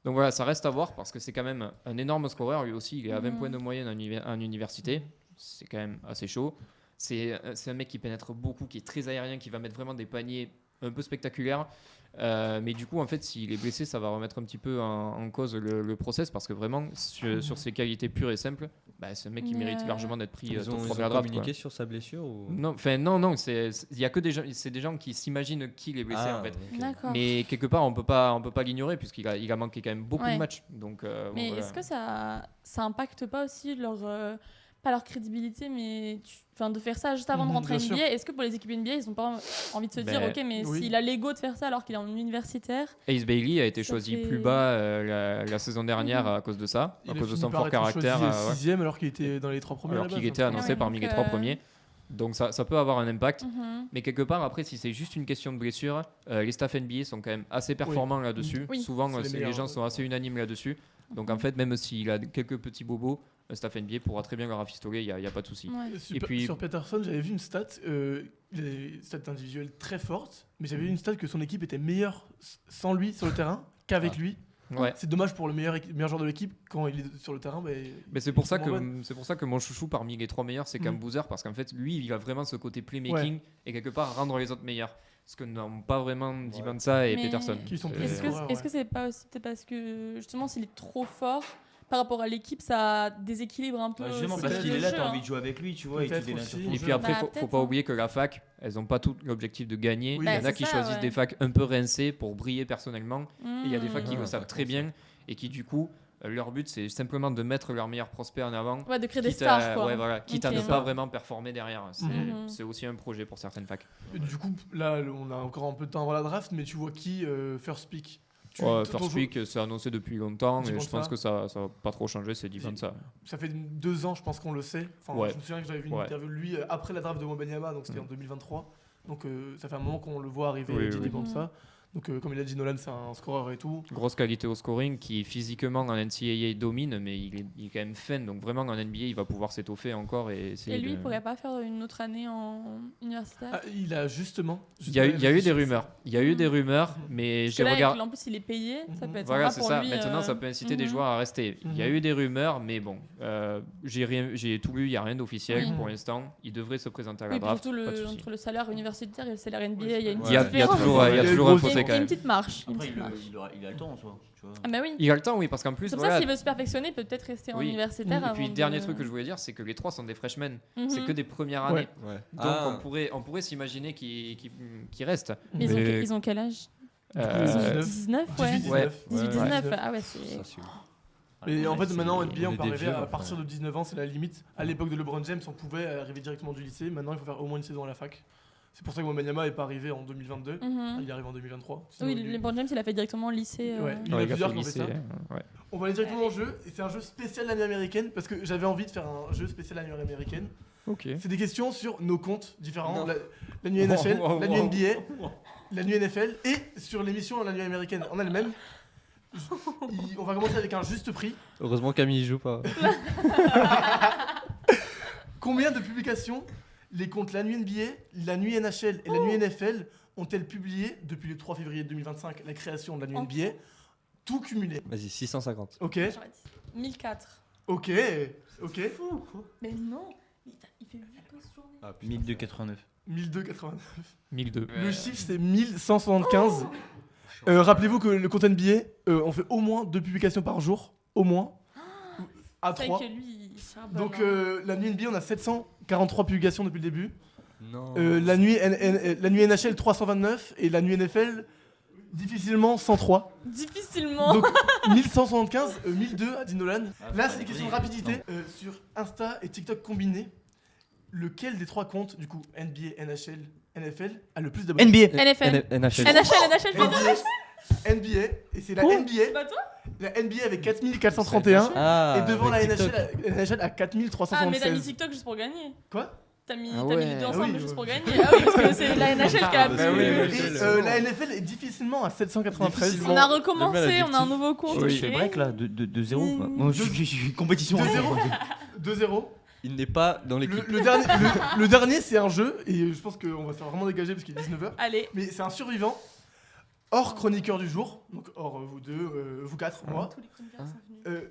Donc voilà, ça reste à voir parce que c'est quand même un énorme scoreur. Lui aussi, il est à 20 Mhm. points de moyenne en université. C'est quand même assez chaud. C'est un mec qui pénètre beaucoup, qui est très aérien, qui va mettre vraiment des paniers un peu spectaculaires. Mais du coup, en fait, s'il est blessé, ça va remettre un petit peu en cause le process parce que vraiment, sur ses qualités pures et simples, bah, c'est un mec qui mérite Ouais. largement d'être pris Ils top ont, ils 3 ont de la draft. communiqué Quoi. sur sa blessure ou... Non, il y a que des gens, c'est des gens qui s'imaginent qu'il est blessé Ah, en fait. ok. D'accord. Mais quelque part, on peut pas l'ignorer puisqu'il a manqué quand même beaucoup Ouais. de matchs. Donc, Mais voilà. est-ce que ça impacte pas aussi pas leur crédibilité, mais de faire ça juste avant de Mhm, rentrer à bien NBA? Est-ce que pour les équipes NBA, ils n'ont pas envie de se dire, Ben, ok, mais oui. s'il a l'ego de faire ça alors qu'il est en universitaire? Ace Bailey a été Ça choisi fait- plus bas la saison dernière Mhm. à cause de ça, Il à a cause de fini son par fort être caractère. choisi ouais. 6ème alors qu'il était dans les 3 premiers. à Alors la qu'il base, était hein. annoncé Ouais, parmi donc, les 3 premiers. Donc ça peut avoir un impact. Mhm. Mais quelque part, après, si c'est juste une question de blessure, les staffs NBA sont quand même assez performants là-dessus. Oui. Souvent, C'est les les meilleurs, gens sont assez unanimes là-dessus. Donc en Mhm. fait, même s'il a quelques petits bobos, le staff NBA pourra très bien le rafistoler, il n'y a pas de souci. Ouais. Sur, Et puis- sur Peterson, j'avais vu une stat, des stats individuelles très fortes, mais j'avais vu une stat que son équipe était meilleure sans lui sur le terrain qu'avec Ah. lui. Ouais. C'est dommage pour le meilleur joueur de l'équipe, quand il est sur le terrain. Mais c'est pour ça moins bonne. que mon chouchou parmi les 3 meilleurs, c'est Cam Mhm. Boozer, parce qu'en fait, lui, il a vraiment ce côté playmaking et quelque part rendre les autres meilleurs. Ce que n'ont pas vraiment Dimansa et Mais- Peterson. Qui sont plus Est-ce que scoreurs, est-ce que c'est pas aussi peut-être parce que justement s'il est trop fort par rapport à l'équipe, ça déséquilibre un peu Justement, ce parce jeu, qu'il est là, hein. t'as envie de jouer avec lui, tu vois, et Peut-être qu'il est là sur aussi. ton Et jeu. puis après, Bah, faut peut-être, pas hein. oublier que la fac, elles n'ont pas tout l'objectif de gagner. Oui. Il y en Bah, a c'est qui ça, choisissent ouais. des facs un peu rincées pour briller personnellement. Et il y a des facs qui Mmh. le savent très bien et qui, du coup, leur but, c'est simplement de mettre leurs meilleurs prospects en avant. Ouais, de créer des Quitte stars quoi. ouais, voilà, quitte à Ok. ne pas vraiment performer derrière. Mhm. C'est aussi un projet pour certaines facs. Et du coup, là, on a encore un peu de temps avant la draft, mais tu vois qui first pick ton First jou- pick, c'est annoncé depuis longtemps et je Dimansa. pense que ça va pas trop changer, c'est Dimansa. Ça fait 2 ans, je pense qu'on le sait. Enfin, Ouais. Je me souviens que j'avais vu une Ouais. interview de lui après la draft de Wembanyama, donc c'était en 2023. Donc ça fait un moment qu'on le voit arriver, Oui, Jimmy oui. Bamsa. Donc comme il a dit, Nolan, c'est un scoreur et tout. Grosse qualité au scoring qui physiquement en NCAA domine, mais il est quand même fan. Donc vraiment en NBA, il va pouvoir s'étoffer encore et essayer Et lui, de- il pourrait pas faire une autre année en universitaire. Ah, il a justement. Il y a eu des réfléchi. rumeurs. Il y a eu des rumeurs, mais Parce que j'ai là, regardé. en plus, il est payé. Ça Mhm. peut être Voilà, sympa c'est pour ça. lui. Maintenant, ça peut inciter des mhm. joueurs à rester. Il y a Mhm. eu des rumeurs, mais bon, j'ai tout lu, il n'y a rien d'officiel Oui. pour l'instant. Il devrait se présenter à la Oui, puis draft. surtout pas de souci. entre le salaire universitaire et le salaire NBA, Ouais, il y a une ouais. Il y a, petite il y a différence. toujours, il y a Il y a toujours une un grosse- Il y fossé a quand une même. petite marche. une Après, petite marche. il a le temps en soi, tu vois. Ah bah oui. Il a le temps, oui, parce qu'en plus, Comme voilà. ça, s'il veut se perfectionner, il peut peut-être rester en Oui. universitaire. Et puis, avant dernier de- truc que je voulais dire, c'est que les 3 sont des freshmen. Mhm. C'est que des premières Ouais. années. Ouais. Donc, on pourrait s'imaginer qu'ils restent. Mais ils ont quel âge Euh, Ils ont 19, ouais. 18-19. Ouais. 18-19, ah ouais, c'est. Ça, c'est- Et en fait, maintenant, en on NBA, on est peut des arriver vieux, à enfin. partir de 19 ans, c'est la limite. À l'époque de LeBron James, on pouvait arriver directement du lycée. Maintenant, il faut faire au moins une saison à la fac. C'est pour ça que Wembanyama n'est pas arrivé en 2022. Mhm. Il arrive en 2023. Sinon, Oui, il- LeBron James, il a fait directement lycée. Ouais. Il y en a ouais, il a plusieurs fait qui ont fait lycée, ça. ouais. On va aller directement au jeu. Et c'est un jeu spécial l'année américaine parce que j'avais envie de faire un jeu spécial l'année américaine. Ok. C'est des questions sur nos comptes différents. Non. La nuit NHL, Wow, wow, la nuit wow. NBA, la nuit NFL et sur l'émission La nuit américaine en elle-même. On va commencer avec un juste prix. Heureusement Camille joue pas. Combien de publications les comptes La Nuit NBA, La Nuit NHL et La Nuit NFL ont-elles publié depuis le 3 février 2025, la création de La Nuit En NBA, tout cumulé. Vas-y, 650. Ok, J'aurais dit 1004. ok, ok. Mais non, il fait 8 pauses journée. Ah, 1289. 1289. 1002. Le chiffre c'est 1175. Rappelez-vous que le compte NBA, on fait au moins 2 publications par jour, au moins. À C'est 3. vrai que lui, il charbonne. Donc hein. la nuit NBA, on a 743 publications depuis le début. Non. La nuit NHL 329 et la nuit NFL difficilement 103. Difficilement. Donc 1175, 1002 a dit Nolan. Ah, Là faut c'est une pas question de déconner. rapidité. Sur Insta et TikTok combinés, lequel des 3 comptes, du coup NBA, NHL, NFL, a le plus d'abonnés? NBA. NFL. NHL. NHL, je vais dire. NBA, et c'est la C'est NBA, pas toi la NBA avec 4431 Ah, et devant la avec NHL, TikTok. la NHL à Ah, mais t'as mis 4376. TikTok juste pour gagner. Quoi? T'as mis, Ah t'as mis ouais. les deux Ah ensemble oui, juste pour ouais. gagner. Ah oui, parce que c'est la NHL qui a Bah plus. oui, Et oui. la NFL est difficilement à 793. Difficilement. On a Le recommencé, mal on a un addictif. nouveau compte. Je ok. fais break là, de 0. Mm. Moi, je suis compétition. 2-0. 2-0. Il n'est pas dans l'équipe. Le dernier, c'est un jeu, et je pense qu'on va se faire vraiment dégager parce qu'il est 19h. Allez. Mais c'est un survivant, hors chroniqueur du jour, donc hors vous deux, vous quatre, moi. Tous les chroniqueurs sont venus.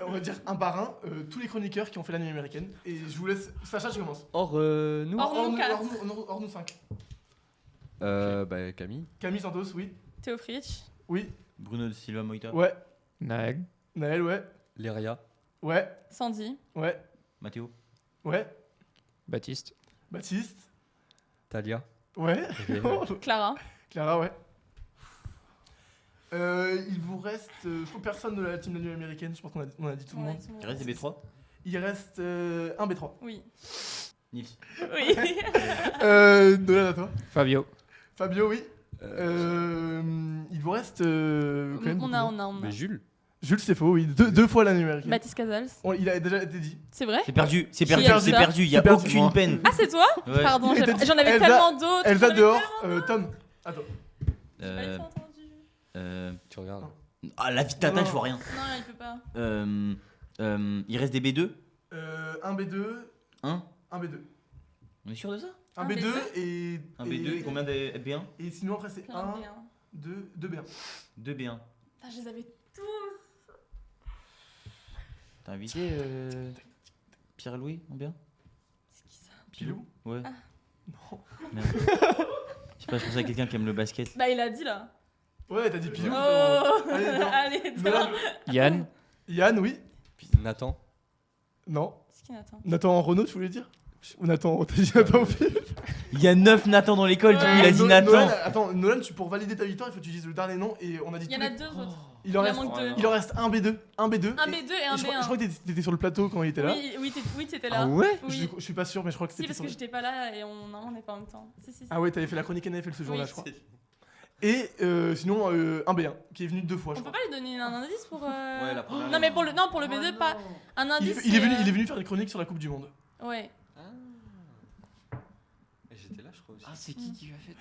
On va dire un par un, tous les chroniqueurs qui ont fait la nuit américaine. Et je vous laisse. Sacha, tu commences. Or, nous. Or, nous, quatre. Hors nous 5. Bah, Camille. Camille Santos, oui. Théo Fritsch. Oui. Bruno de Silva Moïta. Ouais. Naël. Naël, ouais. Léria. Ouais. Sandy. Ouais. Mathéo. Ouais. Baptiste. Baptiste. Talia. Ouais. Clara. Clara, ouais. Il vous reste. Je trouve personne de la team de la nuit américaine, je pense qu'on a dit tout le Ouais, monde. ils sont- Il reste des B3. Il reste un B3. Oui. Nils. Oui. Nolan à toi. Fabio. Fabio, oui. Il vous reste quand même. On beaucoup, a, non on a, on a. Mais Jules. Jules, c'est faux, oui. Deux fois l'année numérique. Baptiste Casals. Il a déjà été dit. C'est vrai? C'est perdu, c'est Qui a perdu, dit c'est ça perdu. Il y a C'est perdu. aucune peine. Ah, c'est toi? Ouais. Pardon, Et t'as dit j'en avais Elsa- tellement d'autres. Elsa j'en avais dehors, tellement Tom. Attends. J'ai pas laissé entendu. Tu regardes. Ah, la vie de Tintin, Non. je vois rien. Non, il peut pas. Il reste des B2 Un B2. Hein Un B2. On est sûr de ça? Un Un B2 B2 et. Un B2 et combien de B1? Et sinon, après, c'est Plein 1, de bien. 2, 2 B1. 2 B1. Putain, je les avais tous. T'as invité Pierre-Louis en bien? C'est qui ça? Pilou. Ouais. Ah. Non. Merde. Je sais pas, je pensais à quelqu'un qui aime le basket. Bah, il a dit là. Ouais, t'as dit Pilou. Oh Allez, non. Allez, Nolan. Yann, Yann, oui. Nathan. Non. C'est qui Nathan? Nathan Renaud, tu voulais dire? Ou Nathan, t'as dit Nathan au pif. Il y a 9 Nathan dans l'école, du coup Ouais. il a dit Nathan. Nolan, attends, Nolan, pour valider ta victoire, il faut que tu dises le dernier nom et on a dit Il y en tous a les- deux autres. Il en Il en reste, manque deux. il en reste un B2. Un B2. Un B2 et un je crois B1. que t'étais sur le plateau quand il était là. Oui, t'étais là. ouais Oui. Je suis pas sûr, mais je crois que Si, c'était parce sur que le... j'étais pas là et on n'est pas en même temps. Si. Ah ouais, t'avais fait la chronique NFL ce jour-là, Oui. je crois. Et sinon, un B1 qui est venu 2 fois, je On peut crois. pas lui donner un indice pour. Ouais, la première Non, mais pour le B2, pas. Un Il, indice. il est c'est, venu, il est venu faire une chronique sur la Coupe du Monde. Ouais. Et j'étais là, je crois aussi. Ah, c'est qui l'a fait?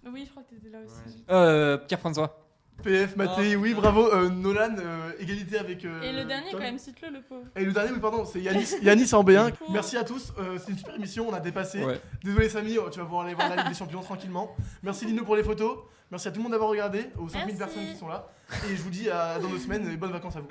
Oui, je crois que t'étais là aussi. Pierre-François. PF, Maté, oui, bravo. Nolan, égalité avec. Et le dernier, Tom. quand même, cite-le, le pauvre. Et le dernier, oui, pardon, c'est Yanis, Yanis en B1. Cool. Merci à tous, c'est une super émission, on a dépassé. Ouais. Désolé Samy, tu vas pouvoir aller voir la Ligue des Champions tranquillement. Merci Lino pour les photos. Merci à tout le monde d'avoir regardé, aux 5000 Merci. personnes qui sont là. Et je vous dis à dans 2 semaines et bonnes vacances à vous.